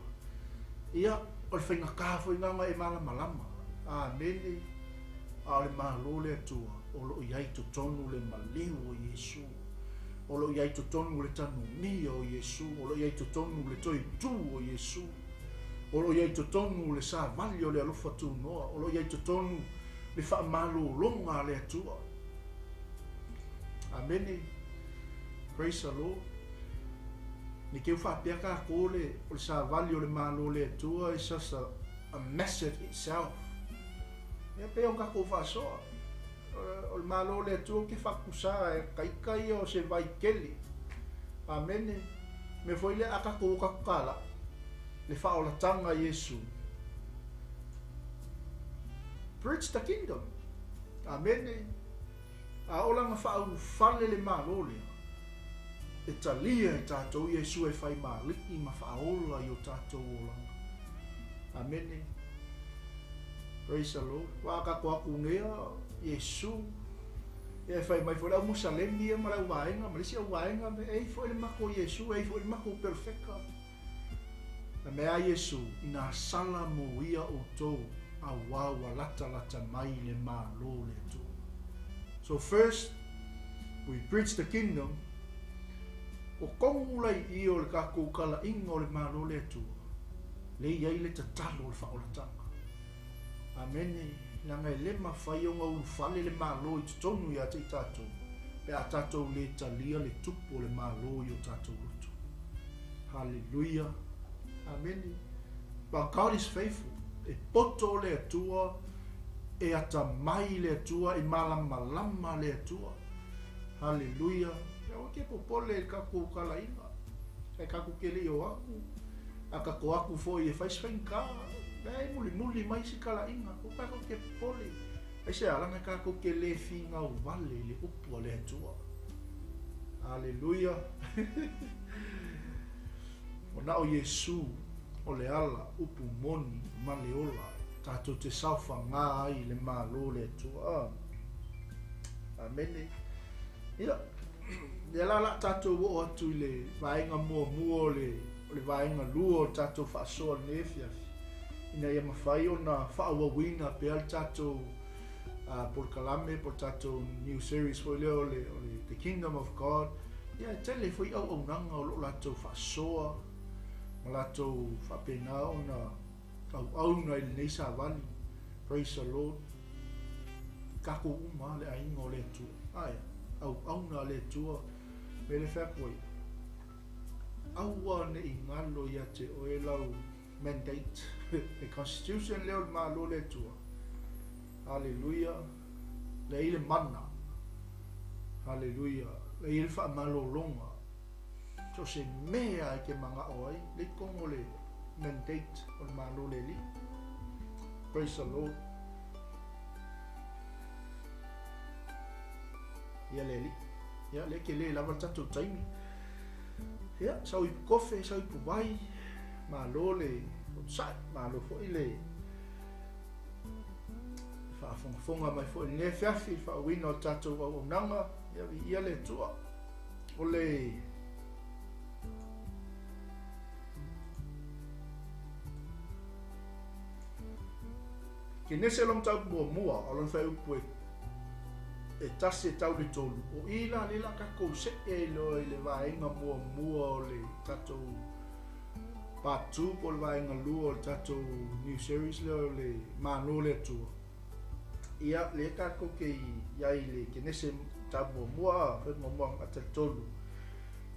Ia, o le whai ngakafo i nganga e malama. Amen, a le malo le atua. O lo iai to tonu le maleu o Yesu. O lo iai to tonu le tanu ni o Yesu. O lo iai to tonu le toi tu o Yesu. O lo iai to tonu le sa vali o le alofa tu noa. O lo iai to tonu le wha malo longa le atua. Amen. Praise the Lord. Ni keu wha pia ka ko le sa vali o le malo le atua is just a message itself. Ia pe o ka ko wha soa. O le malo le atua ke whakusa e kaikai o se vai keli. Amen. Me foi le aka ko kakala. Le whaolatanga Yesu. Preach the kingdom. Amen. A olanga whaau whale le malo le. E talia e tātou Yesu e whai maliki ma whaola i o tātou olanga. Amen. Praise the Lord. Waka ko aku ngea Yesu. E whai mai fo lau musalemi e ma lau waenga. Ma lisi au waenga me ei fo ele mako Yesu. Ei fo ele mako perfecta. Na mea Yesu ina sala mo ia o tou a wawa lata mai le malo le tu. So first, we preach the kingdom. O kongulai i o le kako kala inga o le malo le tu. Le iai le tatalo o le whaolatanga. Amene, langa e lema whai o ngau whale le malo i tutonu i ate i tātou. Pe a tātou le talia le tupo le malo i o tātou lutu. Hallelujah. Amen. But God is faithful. E poto le atua, e ata mai le atua, e malama le atua. Hallelujah. E o ke popole e kako kalainga. E kako kele o aku. A kako aku fo e fai swenka. E muli mai si kalainga. O kako ke popole. E se alanga kako kele finga o vale le upo le atua. Hallelujah. O na o Yesu o le ala upu moni ma le ola tato te saufa ngā ai le malo le atua. Amene. Ia, le ala tato o atu le vaenga mua le vaenga lua o tato whaasoa nefiafi. Ina ia mawhai o na whaawawina pe al tato por kalame, por tato new series foi leo le The Kingdom of God. Ia, tele foi au nanga o lo lato whaasoa. Malato whapena o na au na ili nei sa vali. Praise the Lord. Kako uma le ainga o le tua. Aia, au na le tua. Me le whakoi. Aua ne ingalo ia te o e lau mandate. The constitution leo le malo le tua. Hallelujah. Le ile mana. Hallelujah. Le ile wha malo longa. So se mea e ke manga oai, le kongo le mandate o le malo le li. Praise the Lord. Ia le li. Ia le ke le lava tatou taimi. Ia, sau i kofe, sau i puwai, malo le, sai, malo fo i le. Whaafonga mai fo i le fiafi, whaawina o tatou au nanga, ia le tua. O le, ke nese long tau mua o lon whai upu e tase tau le tolu. O ila lila kako se e lo i le vaenga mua o le tatou part 2 po le vaenga lua o le tatou new series leo le mano le atua. Ia le kako ke iai le ke nese tau mua whai mua ngata tolu.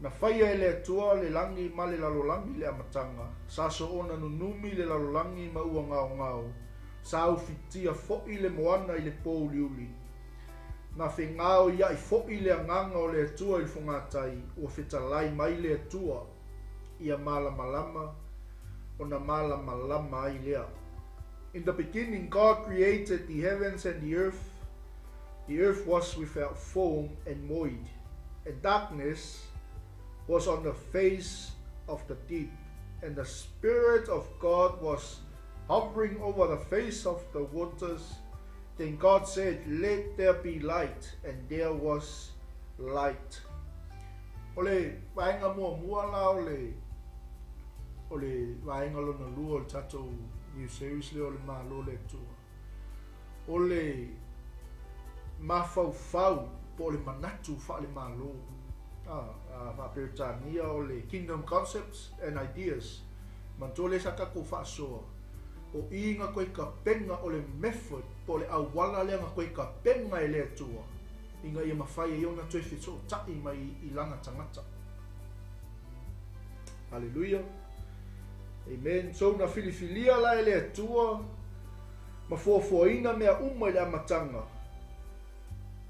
Na whaia e le atua le langi ma le lalolangi le amatanga. Saso ona nunumi le lalolangi ma ua ngao. Sa fitia fo'i le moana i le pōliuli. Na whengao ia i fo'i le anganga o le atua i whangatai o whetalai mai le atua ia malamalama o na malamalama ai lea. In the beginning God created the heavens and the earth. The earth was without form and void, and darkness was on the face of the deep, and the Spirit of God was hovering over the face of the waters. Then God said, let there be light, and there was light. Ole vaenga mua la ole vaenga lona lua o tatou new series le ole malo le tua. Ole mafau po ole manatu fa le malo. Bureta ole kingdom concepts and ideas. Mantole saka ko fa so. O inga koe ka penga o le method po le awala lea nga koe ka penga e lea tua. Inga ia mawhai e ona tue whiso tai mai I langa tangata. Hallelujah. Amen. So na filifilia la e lea tua. Mafuafuaina mea uma le amatanga.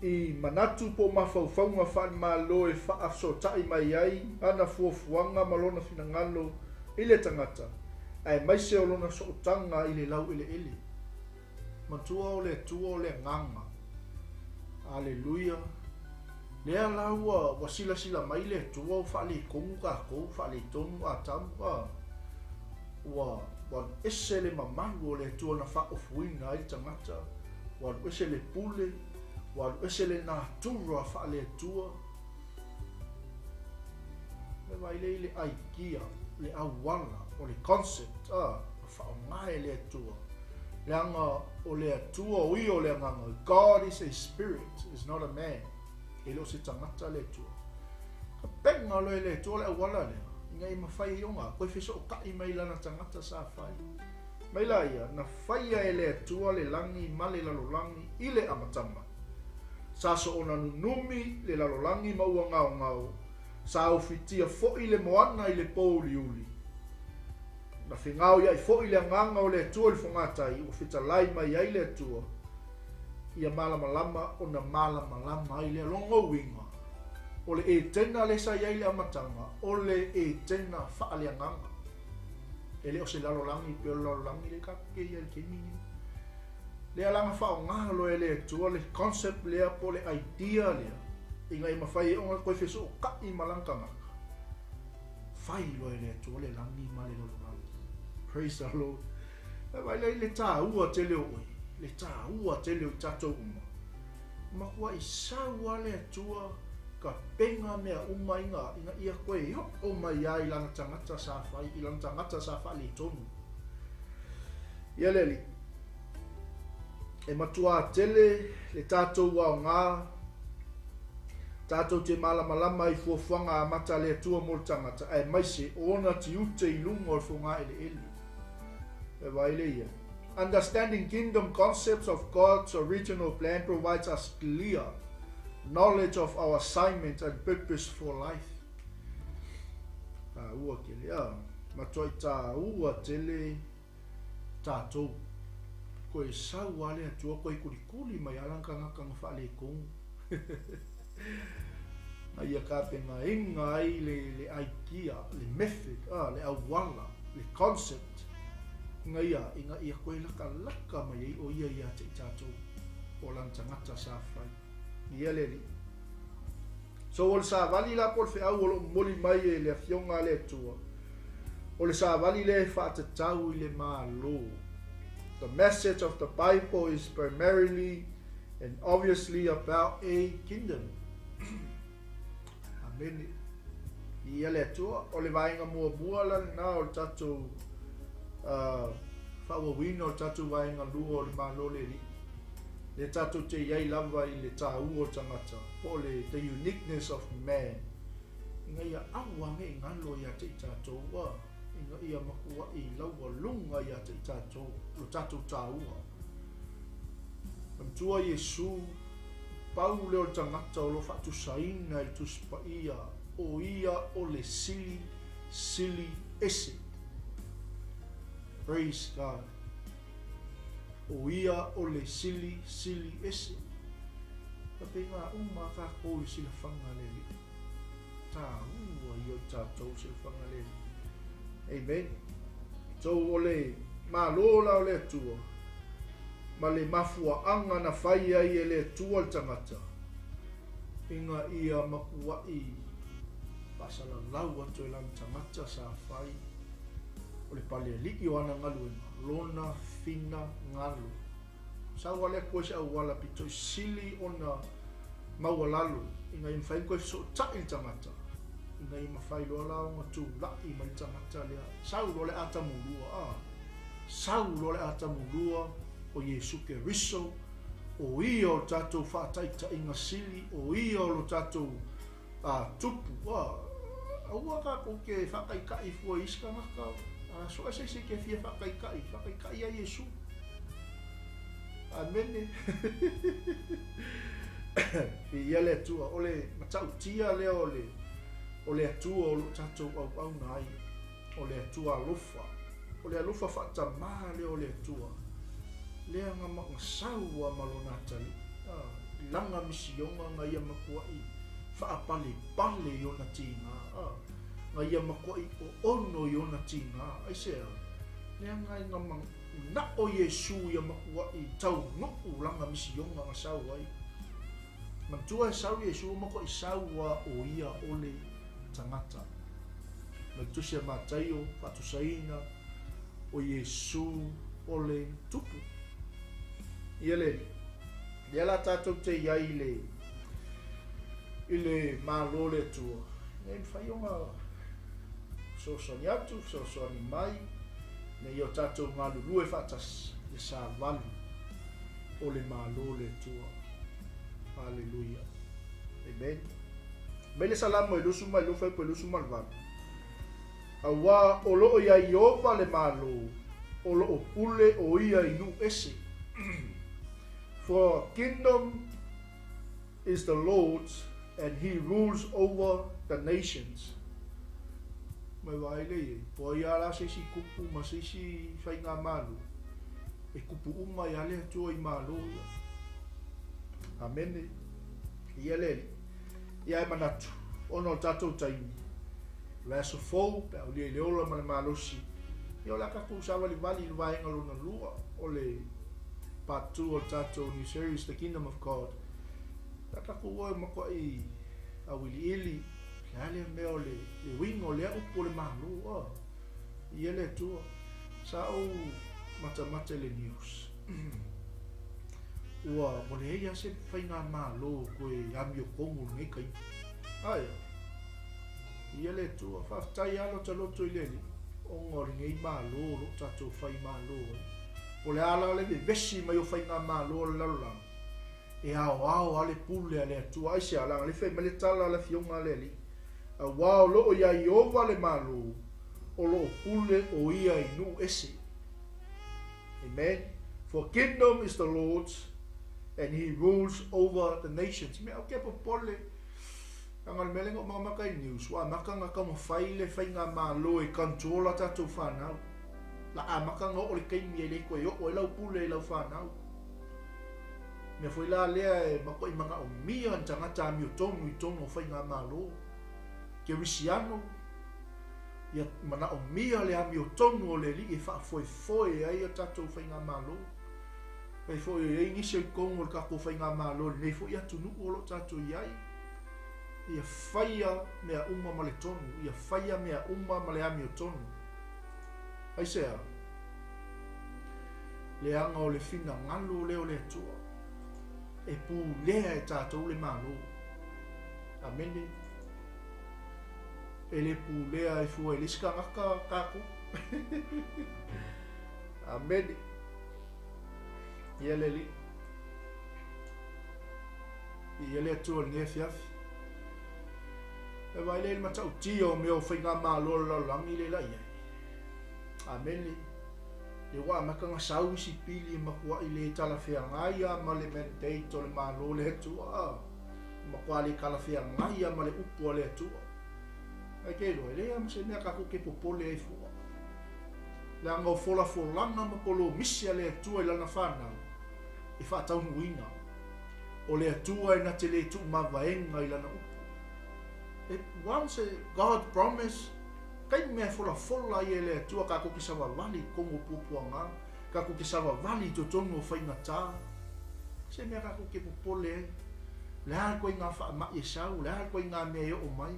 I manatu po mafaufaunga whan malo e whaafso tai mai ai. Ana fuafuanga malona finangalo I le tangata. Ai mai se o lona soʻotanga I le lau ele. Matua o le tua o le nganga. Aleluia. Lea laua wa sila mai le tua o whaale kongu ka kou, whaale tonu a tamu a. Wa ese le mamalu o le tua na whaofuina I tangata. Wa ese le pule. Wa ese le natura whaale tua. Me vai le aikia, le awala. O le concept whaongae le atua. Leanga o le atua ui o le nganga. God is a spirit, is not a man. E lo se tangata le atua. Ka penga lo le atua le awala le. Inga I mawhai I onga. Koe whiso o kai mai lana tangata sa whai. Mai la ia, na whaia e le atua le langi male lalo langi I le amatama. Sa so ona nunumi le lalo langi maua ngao. Sa ufitia fo I le moana I le pouli uli. Na whingau ia I fo I le nganga o le atua le whangatai o whita lai mai ai le atua. Ia malamalama o na malamalama ai le longo winga. O le e tena le sa iai le amatanga. O le e tena wha le nganga. E le o se lalolangi pe o lalolangi le kake ia le kemingi. Le alanga wha o ngaha lo e le atua le concept lea po le idea lea. Inga I mawhai e onga koe wheso o kai malangkanga. Whai lo e le atua le langi ma le lalolangi. Praise the Lord. Vai le TAUA te leo oi. Le TAUA te leo tatou uma. Makua I saua le atua ka penga mea uma inga ia koe o mai ai lana tangata sa whai. I lana tangata sa whai le tonu. Ia leli. E matua tele le tatou wa o ngā. Tatou te malamalama I fuafuanga mata le atua mo le tangata. Ai maise ona ti ute I lunga o whunga ele. Understanding kingdom concepts of God's original plan provides us clear knowledge of our assignment and purpose for life. Ua kele matoi ta ua tele tatou koe sau ale atua koe kulikuli mai alanganga whaale kongu. Ia ka penga inga ai le aikia, le method, le awala, le concept. Inga ia koe laka mai o ia te tatou o lan tangata sa whai. Ia leli. So o le sa vali la por fe au o moli mai e le fionga le tua. O le sa vali le whaatatau I le malo. The message of the Bible is primarily and obviously about a kingdom. Amen. Ia le tua o le vainga mua la na o tatou whawawina o tatu wainga lua o le malo le li. Le tatu te iai lava I le tāua o tangata. Po le the uniqueness of man. Inga ia awa me ngalo ia te tātou wa. Inga ia makua I laua lunga ia te tātou. Lo tatu tāua. Mtua Yesu pau leo tangata o lo fatu saina I tuspa ia. O ia o le sili ese. Praise God. O ia o le sili ese. Tapi ngā uma ka kou sila whangalele. Tā ua I o tātou sila whangalele. Amen. So o le mālola o le atua. Ma le mafua anga na whai ai e le atua tangata. Inga ia makua I pasala lau atu e lang tangata sa whai. O le pale liki o ana ngalu lona fina ngalu. Sau ale koe se au wala pito sili ona mawalalu. Inga im fai koe so tai tangata. Inga im fai loa lao ngatu lai mai tangata lea. Sau lole ata mulua. Sau lole ata mulua o Yesu ke riso. O ia o tatou whaataita inga sili. O ia o lo tatou tupu. Aua ka ko ke whakaikai fua iska ngaka. So asa se ke fia whakaikai a Yesu. Amen. Ia le atua, ole matau tia leo ole atua o lo tatou au nai. Ole atua alofa. Ole alofa whaatama leo ole atua. Lea nga makasau malona tali. Langa misionga nga ia makuai. Whaapale yona tina. Nga ia makuai o ono yona tina. Aisea. Lea nga mang na o Yesu ia makuai tau nuku langa misionga nga sau ai. Mantua sau Yesu makuai sau o ia ole tangata. Magtusia matayo, patusaina o Yesu ole tupu. Iele, iela tatou te iai ile malole tua. Ngai whaionga sosoni atu, sosoni mai. Ne yo tatou ngalulu e whatas e sa walu o le malole tua. Hallelujah. Amen. Mele salamo e lusu mai lufa e lusu malvan. Awa o loo ia iova le malo, o loo pule o ia inu ese. For kingdom is the Lord's and he rules over the nations. Mai waile e, po ia la se si kupu ma se si whainga malu. E kupu uma i ale atua i malo. Amen. Ia lele. Ia e manatu. Ono tatou taimi. Lea so fou, pe au lia leola ma le malosi. Ia o la kaku sawa li vali i waenga luna lua. O le part 2 o tatou new series, The Kingdom of God. La kaku oe makwa i awili ili. Lea mea o le wingo lea upo le malu. Ia le tua. Sa au mata le news. Ua mole ia se whainga malo koe ami o kongu ngai kai. Aia. Ia le tua, whaftai alo ta loto i leli. O ngori ngei malo, lo tatou whai malo. Po le ala le vesi mai o whainga malo le lalolang. E ao ale pule ale atua. Aise alanga le whai mele tala le fionga leli. A wao lo ia i ova le malo. O lo pule o ia i nu ese. Amen. For kingdom is the Lord's and he rules over the nations. Me au kepo pole. Angal meleng o mga makay news. Wa makanga ka mo faile nga malo e controla tatou whanau. La a makanga o le kaimi e le koe o e lau pule e lau whanau. Me foi la lea e mako i mga o mia an tangata ami o tonu i tonu o nga malo. Ke risiano. Ia mana o mia le ami o tonu o le li e wha ai o tatou nga malo. Pai foi e ingise i kongo le kako nga malo. Nei foi atu nuku o lo tatou iai. Ia whaia mea uma ma le tonu. Ia whaia mea uma ma le ami o tonu. Aisea. Le anga o le fina ngalo leo le atua. E pu lea e tātou le malo. Amene. E le pu lea e fua e liska ngaka kako. Amene. Ia le li. Ia le atua le ngefiafi. E vai le matau tio meu whainga malo langi le lai. Amen. Le wa makanga sau si pili makua i le tala whea ngaia ma le meditator le malo le tua. Makua le kala whea ngaia ma le upua le tua. E kero, e le am se mea kako ke popole e fua. Le anga o fola folanga ma polo misia le tua i lana whanau. E whaatau nuina. O le tua e na te le tu mawaenga i lana upu. Once God promised, kai mea fola i ele tua kako ki sawa wali kongo pupuanga, kako ki sawa wali to tongo o whainga tā. Se mea kako ke popole, le hal koe ngā wha ma e sau, le hal koe ngā mea o mai,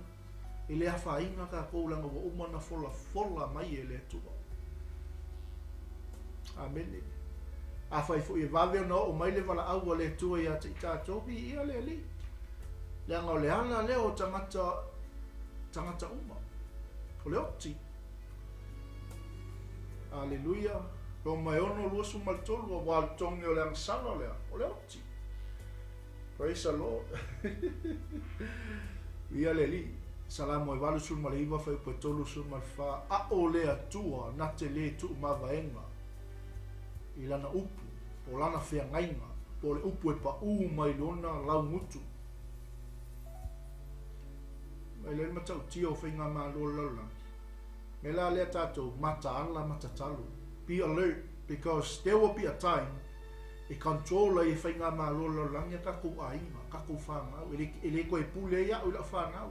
e le hawha inga kako ulanga wa umana fola mai ele tua. Amene. A fai fu e vave no o mai le vala au le tua ia te tātou pi ia le li. Le anga o le ala le o tangata uma. O le oti. Aleluia. Lo mai ono lua sumaltolu o wal tongi o le angsana lea. O le oti. Praise the Lord. Ia le li. Salamo e walu sul male iwa fai po tolu sul mal fa. A o le atua na te le tu mavaenga. I lana upu. O lana fea ngainga. O le upu e pa mai lona lau ngutu. Mai le matau tia o whainga maa lola lola. Me la lea tātou mata ala mata talu. Be alert, because there will be a time e controla e whainga maa lola lola kakou ainga, kakou whanau. Ele koe pule ia o ila whanau.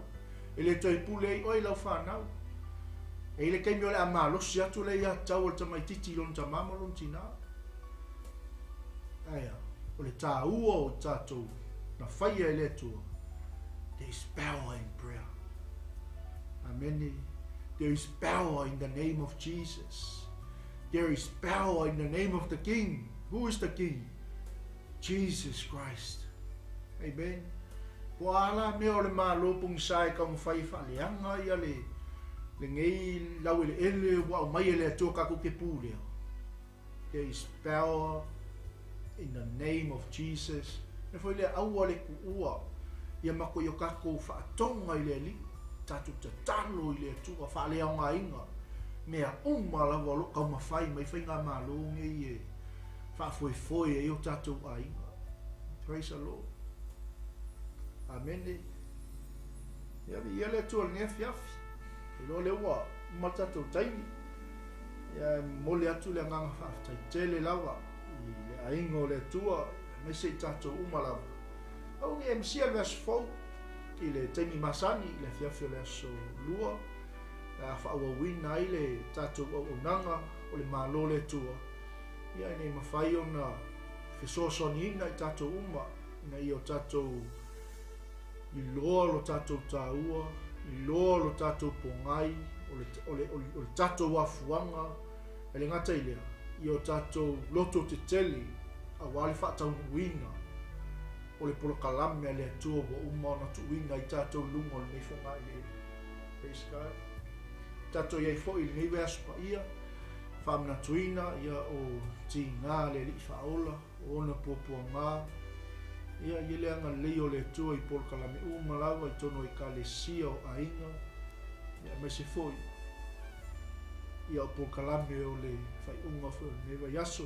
Ele toi pule o ila whanau. E ile kei miole a maa losi atu le ia tau o tamai titi lon tamama lon tina. Aia, o le tāua o tātou na whaia e le tua. There is power in prayer. Amen. There is power in the name of Jesus. There is power in the name of the King. Who is the King? Jesus Christ. Amen. Po ala me o le malopung sai ka mwhai whaleanga ia le ngei lau ele wa o mai ele atua kako ke pūlea. There is power in the name of Jesus. E foi le aua le kuua. Ia mako i o kako whaatonga i le li. Tatu te talo i le atua whaleanga inga. Mea lava lo kau mawhai mai whainga malo nge e whaafoe e o tatu a inga. Praise the Lord. Amen. Ia le atua le ngefi afi. Ilo le ua matatou taimi. Ia mole atu le nganga whaafitai tele lava. I le ainga o le atua. Me se tatou lava. Au nge MCL verse 4. I le taimi masani. I le fiafi o le aso lua. A whaawawina i le tatou o nanga. O le malo le atua. Ia nei mawhai o na whesosoni ina i tatou uma. Ina i o tatou i loa lo tatou tāua. I loa lo tātou pongai, o le tātou afuanga, e le ngata i lea, i o tātou loto te teli, a wale whaatau wina, o le polokalame a le atua wa umana tu wina i tātou lunga o le neifonga i le. Praise God. Tātou iei fo i le neiwe aspa ia, whamna tuina, ia o ti ngā le li whaola, o ona pōpua ngā, ia i leanga leo le tua i polokalame umalawa i tono i kalesia o ainga. Ia me se foi. Ia o polokalame o le whai unga fo newa yaso.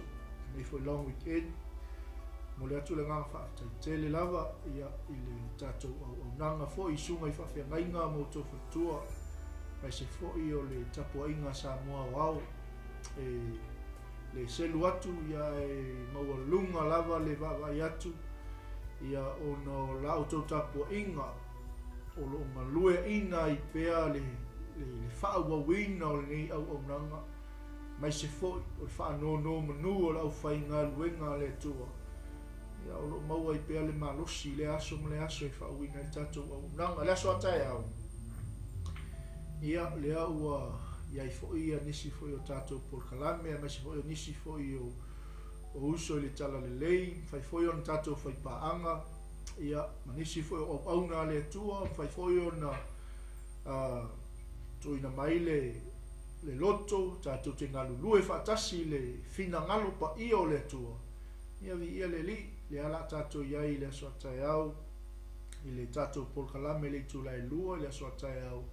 Me foi long weekend. Mo le atu le nganga whaatai tele lava. Ia i le tatou au nanga fo i sunga i whawhia ngainga mo to whatua. Me se foi o le tapua inga sa mua wau. Le selu atu ia e maua lunga lava le vavai atu. Ia ono la autotapua inga o lo ngalue ina i pea le whaawawina o le nei au nanga mai se foi o le whaanono manu o le au whainga luenga le tua. Ia o lo maua i pea le malosi le aso mo le aso i whaawina i tatou au nanga le aso atai au. Ia le au iai foi ia nisi foi o tatou polokalame mai se foi o nisi foi o uso le tala le lei, fai foi on tatou fai paanga, ia manisi foi o auna le tua, fai foi on tuina mai le loto, tatou te ngalulu e whaatasi le fina ngalo pa ia o le tua. Ia vi ia le li, le ala tatou iai le aso atai au, i le tatou polokalame le tula e lua, le aso atai au,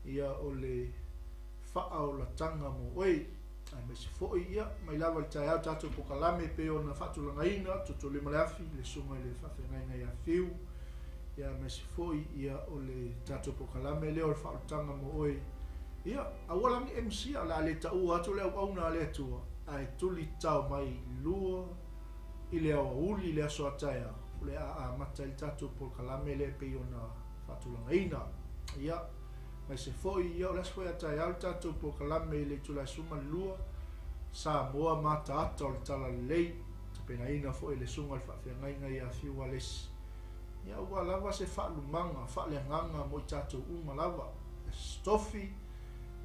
ia o le wha o la tanga mo oi, ai me se foi ia mai lava le tai au tatou pokalame pe ona whaatulangaina toto le maleafi le sunga le whawhengaina ia whiu ia me se foi ia o le tatou pokalame leo le whaatanga mo oe ia awalangi MC ala le tau atu leo auna le atua ai tuli tau mai lua i le awa uli le aso atai au le a mata il tatou pokalame le pe ona whaatulangaina ia mai se foi ia o las foi atai au tatou pokalame le tula suma lua sa moa mata ata o le tala lei te pena ina foi le sunga le whawhengainga ia whiua lesi ia ua lava se whaalumanga whaaleanganga mo i tatou uma lava stofi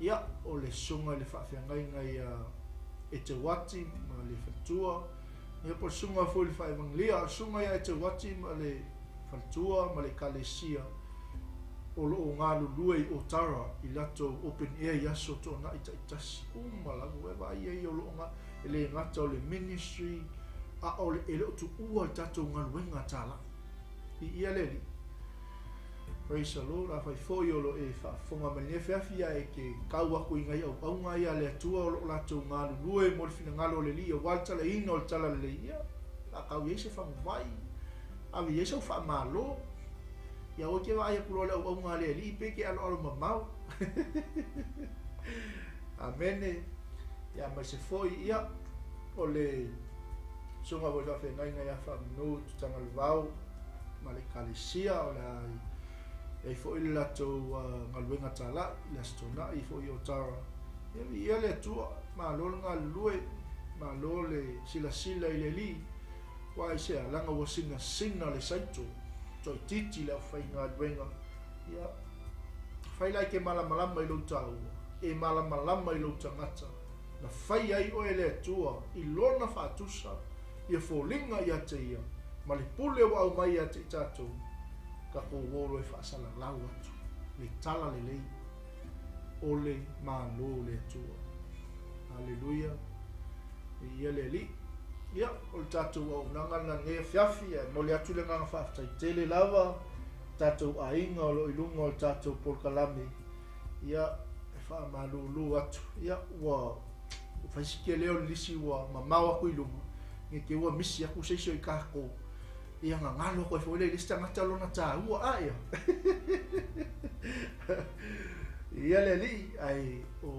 ia o le sunga le whawhengainga ia e te wati ma le whatua. Ia po sunga fo le whaimanglia, sunga ia e te wati ma le whatua ma le kalesia. O loo ngā lului o tara i lato open air i aso tō na ita itasi. Malagu e vai e o loo ngā e le ngata o le ministry a o le ele o tu ua tato ngā luenga tala. I ia leli. Praise the Lord, a whai fōi o lo e whaafonga mani e whiawhia e ke kau aku i ngai au aunga ia le atua o lo lato ngā lului mo le whina ngalo le li o waltala ino o le tala le ia. A kau i se whangu vai. Awi e se o whaamalo. Ia o ke vai aku le au ngā le li pe ke alo alo mamau. Amene. Ia mai se foi ia o le sunga o la fe ngai ngai a fa no tanga le vau ma le kalesia o la e foi le lato ngaluenga tala le stona i foi o tara. Ia le tu ma lo nga lue ma lo le sila sila i le li wa se langa o singa singa le saito. Toi titi la fai ngā duenga. Ia, fai lai ke malamalama i lo tau, e malamalama i lo tangata. Na fai ai o ele atua, i lona whaatusa, i a fōlinga i a te ia, ma le pule o au mai a te tātou, ka ko wōro e whaasala lau atu, le tala le lei, o le mālo le atua. Halleluja, i ele li. Ia, o le tātou au nangana nge whiawhi e mo le atu le nganga whaafitai tele lava tātou ainga o lo ilunga o le tātou polkalame. Ia, e whaamālulu atu. Ia, ua whaisike leo lisi ua mamau aku ilunga. Nge ke ua misi aku seisio i kako. Ia ngā ngalo koe whaile lisi tangata lona tā ua aia. Ia le li, ai o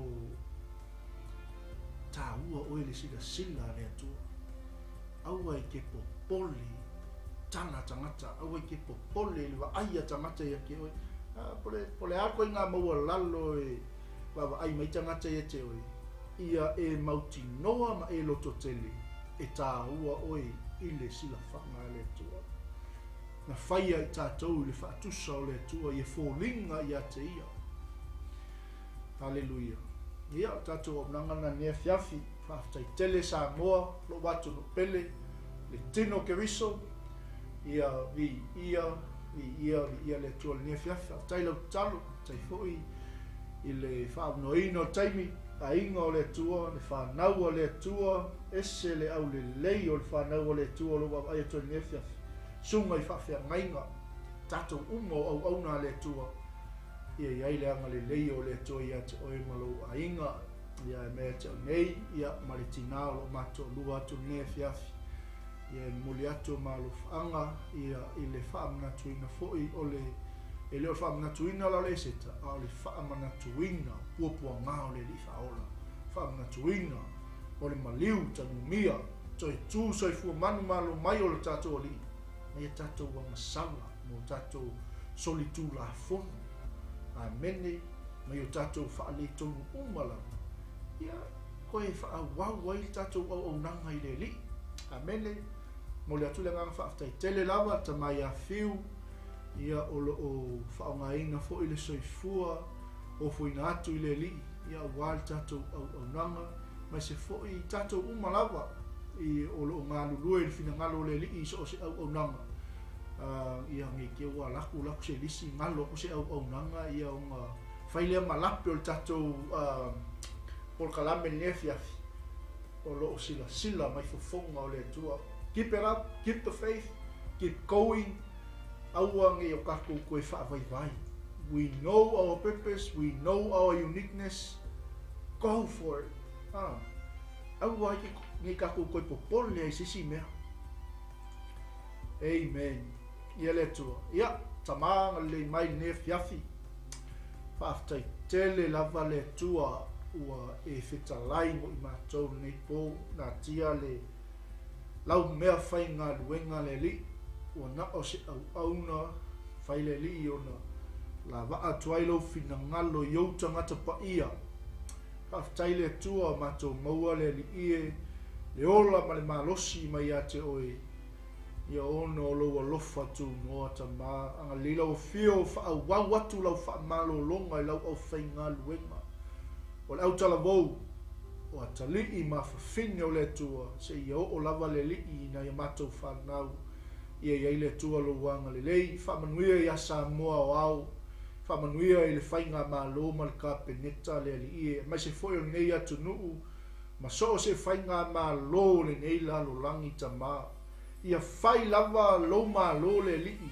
tā ua oe lisi da sila le atua. Aua i ke popole tana tangata, aua i ke popole le wa aia tangata ia ke oi. Pole ako i ngā maua lalo e wawa ai mai tangata ia te oi. Ia e mauti noa ma e loto tele, e tā ua oi i le sila whanga le tua. Na whaia i tātou i le whaatusa o le tua, i e fōlinga i a te ia. Halleluja. Ia tātou o nangana nea whiawhi, whaafitai tele sa moa, lo watu no pele, le tino ke riso, ia le tua le nea whiawhi, whaafitai lau talo, tai foi, i le whaamnoino taimi, a inga o le tua, le whanau o le tua, ese le au le lei o le whanau o le tua, lo wau aia tua le nea whiawhi, sunga i whawhia ngainga, tātou umo au auna le tua, ia iai le anga le lei o le tua ia te oe malo a inga, ia e mea te o nei, ia maritina o lo mato lua atu nea whiawhi, ia muli atu malo whaanga, ia i le whaamanatuina foi o le, e leo whaamanatuina la le seta, a le whaamanatuina, puapua ngā o le li whaola, whaamanatuina, o le maliu tanu mia, toi tū soi fua manu malo mai o le tātou o li, mai e tātou wa masala, mo tātou solitu la fono, amene, mai o tātou whaale tonu umala, ia, koe whaawau ai tātou au nanga i le li, amene, mo le atu le nganga whaafitai tele lava, ta mai a whiu, ia o whaongaina fo i le soifua, o fuina atu i le li, ia wal tātou au nanga, mai se fo i tātou umalava, i o ngā lulue i whina ngalo le li, i so se au nanga, ia ngi ke ua laku se lisi ngalo ko se au nanga, ia o ngā whailea malapi o le tātou polkalame le whiawhi, o lo sila mai fofonga o le tua. Keep it up, keep the faith, keep going. Aua ngi o kako koe whaavai. We know our purpose, we know our uniqueness. Go for it. Aua ngi kako koe popole ai sisi mea. Amen. Ia le tua. Ia, tamanga le mai ne whiawhi. Whaafitai tele lava le tua ua e whitalai mo i mātou nei pō nā tia le lau mea whai ngā luenga le li ua na o se au auna whai le li o na la waa tuailo whina ngalo i au tangata pa ia. Whaafitai le tua mātou maua le li ie le ola ma le malosi mai a te oe ia ono lo alofa tu noa ta ma anga lila o fio wha wau watu lau wha malo longa i lau au whai ngā luenga. O le au tala vau, o atali'i mafafine o le atua se ia o'o lava le li'i na ia matou fanau ia iai le atua louaga lelei fa'amanuia ia Samoa o au fa'amanuia i le faiga mālō ma le kapeneta le ali'i mai se fo'i o lenei atunu'u ma so se faiga mālō lenei lalolagi tamā ia fai lava lou mālō le ali'i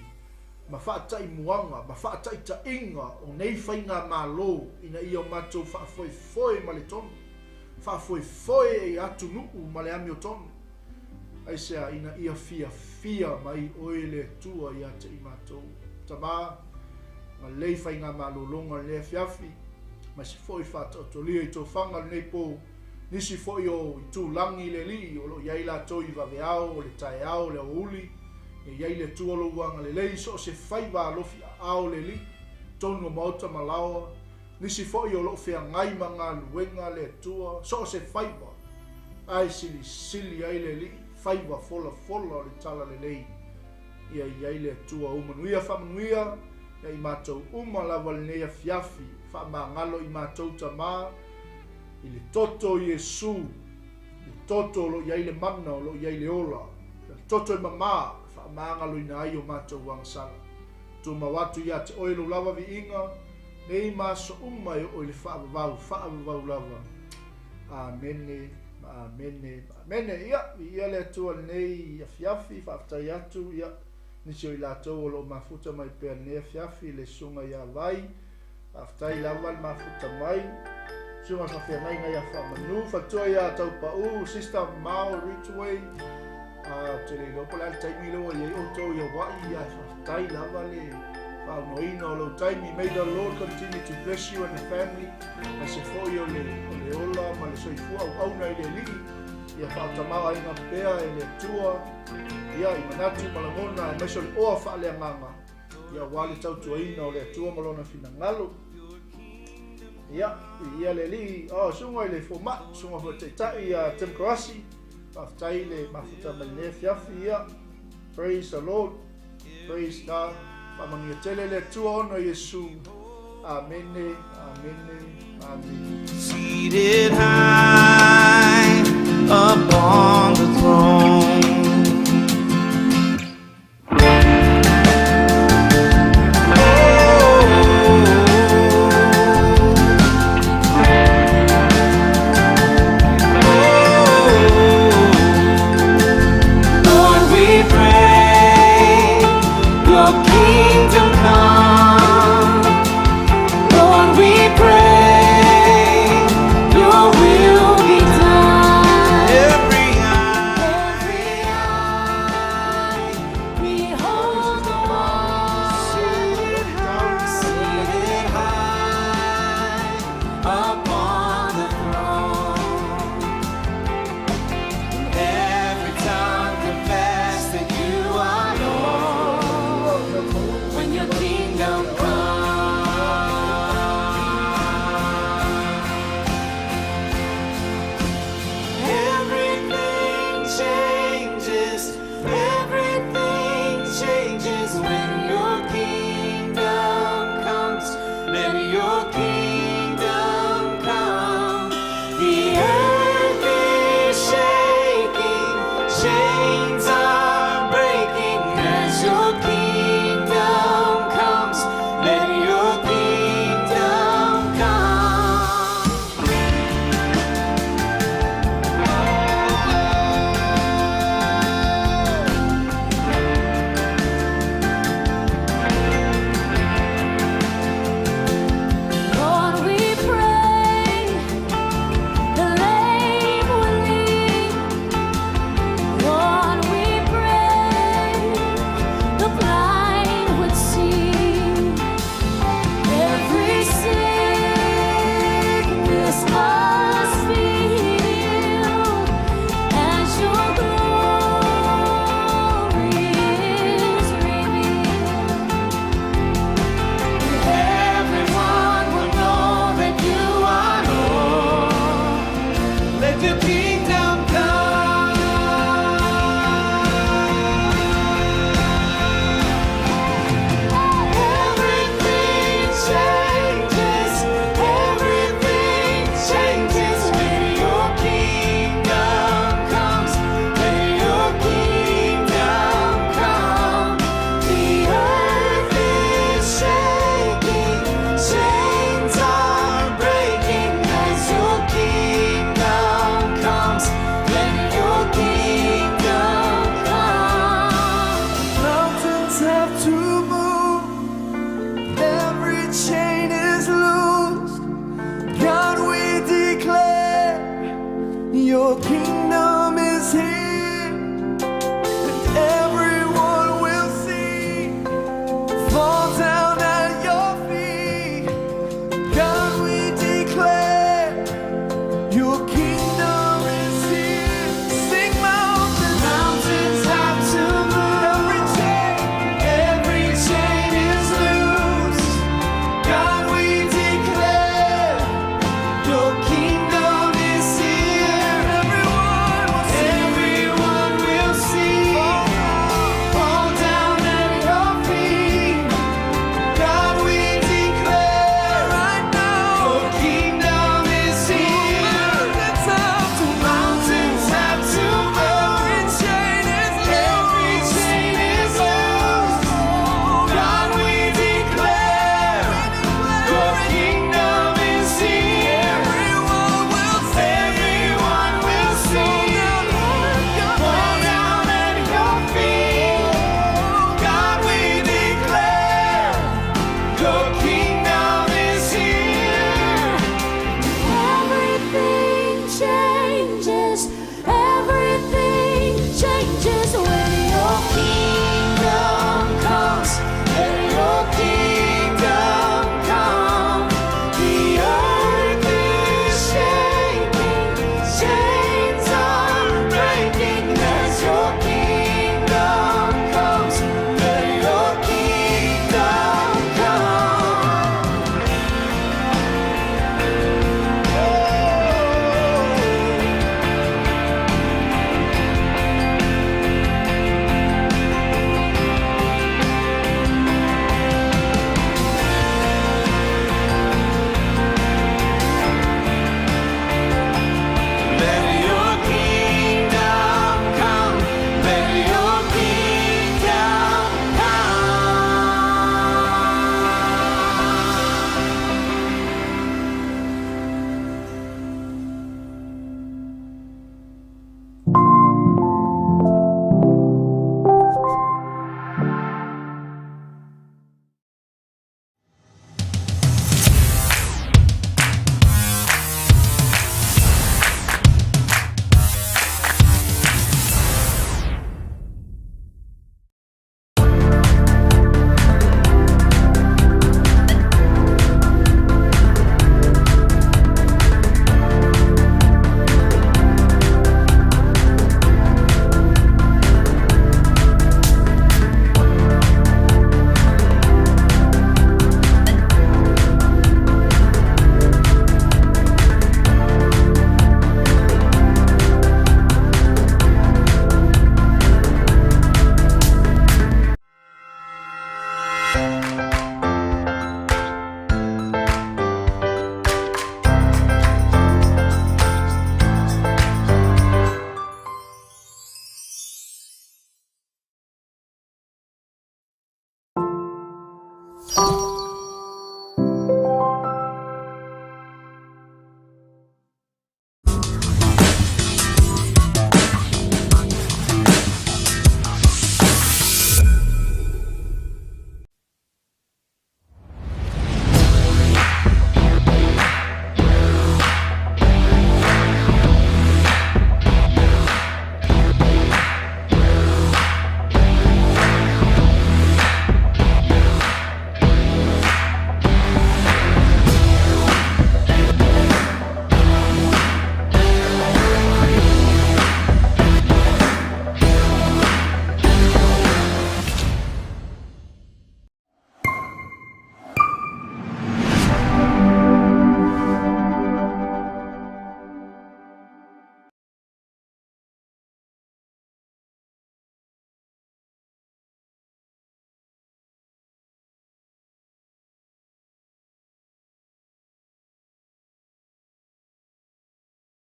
ma fa'ata'imuaga ma fa'ata'ita'iga o nei faiga mālō ina ia o matou fa'afoefoe ma le tonu fa'afoefoe e atunu'u ma le ami o tonu ai sea ina ia fiafia mai oe le atua ia te i matou tamā ma lei faiga malōloga le afiafi ma se fo'i fa'ata'otolia i tofaga lenei po nisi fo'i o i tulagi le ali'i o lo'o iai latou i vaveao o le taeao le auuli e iai le atua louaga lelei so o se fai valofi a'ao le ali'i tonu o maota malaoa nisi fo'i o lo'o feagai ma galuega le atua so o se faiva ae silisili ai le ali'i faiva folafola o le tala lelei ia iai le atua umanuia fa'amanuia ia i matou uma lava lenei afiafi fa'amagalo i matou tamā i le toto i Iesu le toto o lo'o iai le mana o lo'o iai le ola le toto i mamā fa'amagaloina ai o matou agasala tumau atu iā te oe lou lava vi'iga nei maso uma e o'o i le fa'avavau lava amene amene ia le atua lenei afiafi fa'afetai atu ia nisi o i latou o lo'o mafuta mai pea lenei afiafi le suga iā vai fa'afetai lava le mafuta mai suga fa'afeagai gai a fa'amanu fatua iā taupa'u sister Mao Ridgeway te leilopo le ale taimi leua iai outou ia wa'i ia fa'afetai lava le fa'aunoina o lou taimi may the Lord continue to bless you and the family na se fo'i o le ola ma le soifua au'auna i le ali'i ia fa'atamao aiga pea e le atua ia i manatu ma lagona e maiso le oa fa'aleagaga ia ua le tautuaina o le atua ma lona finagalo ia le ali'i suga i le foma'i suga fuataʻitaʻi ia temkorasi fa'afetai le mafuta ma lenei afiafi ia praise the Lord praise God fa'amanuia tele le atua ona Iesu amene amene amene Seated high upon the throne. Lord, we pray your kingdom come. Lord, we pray your will be done. Every eye behold the one seated high upon the throne. Every tongue confess that you are Lord. When your kingdom comes, everything changes when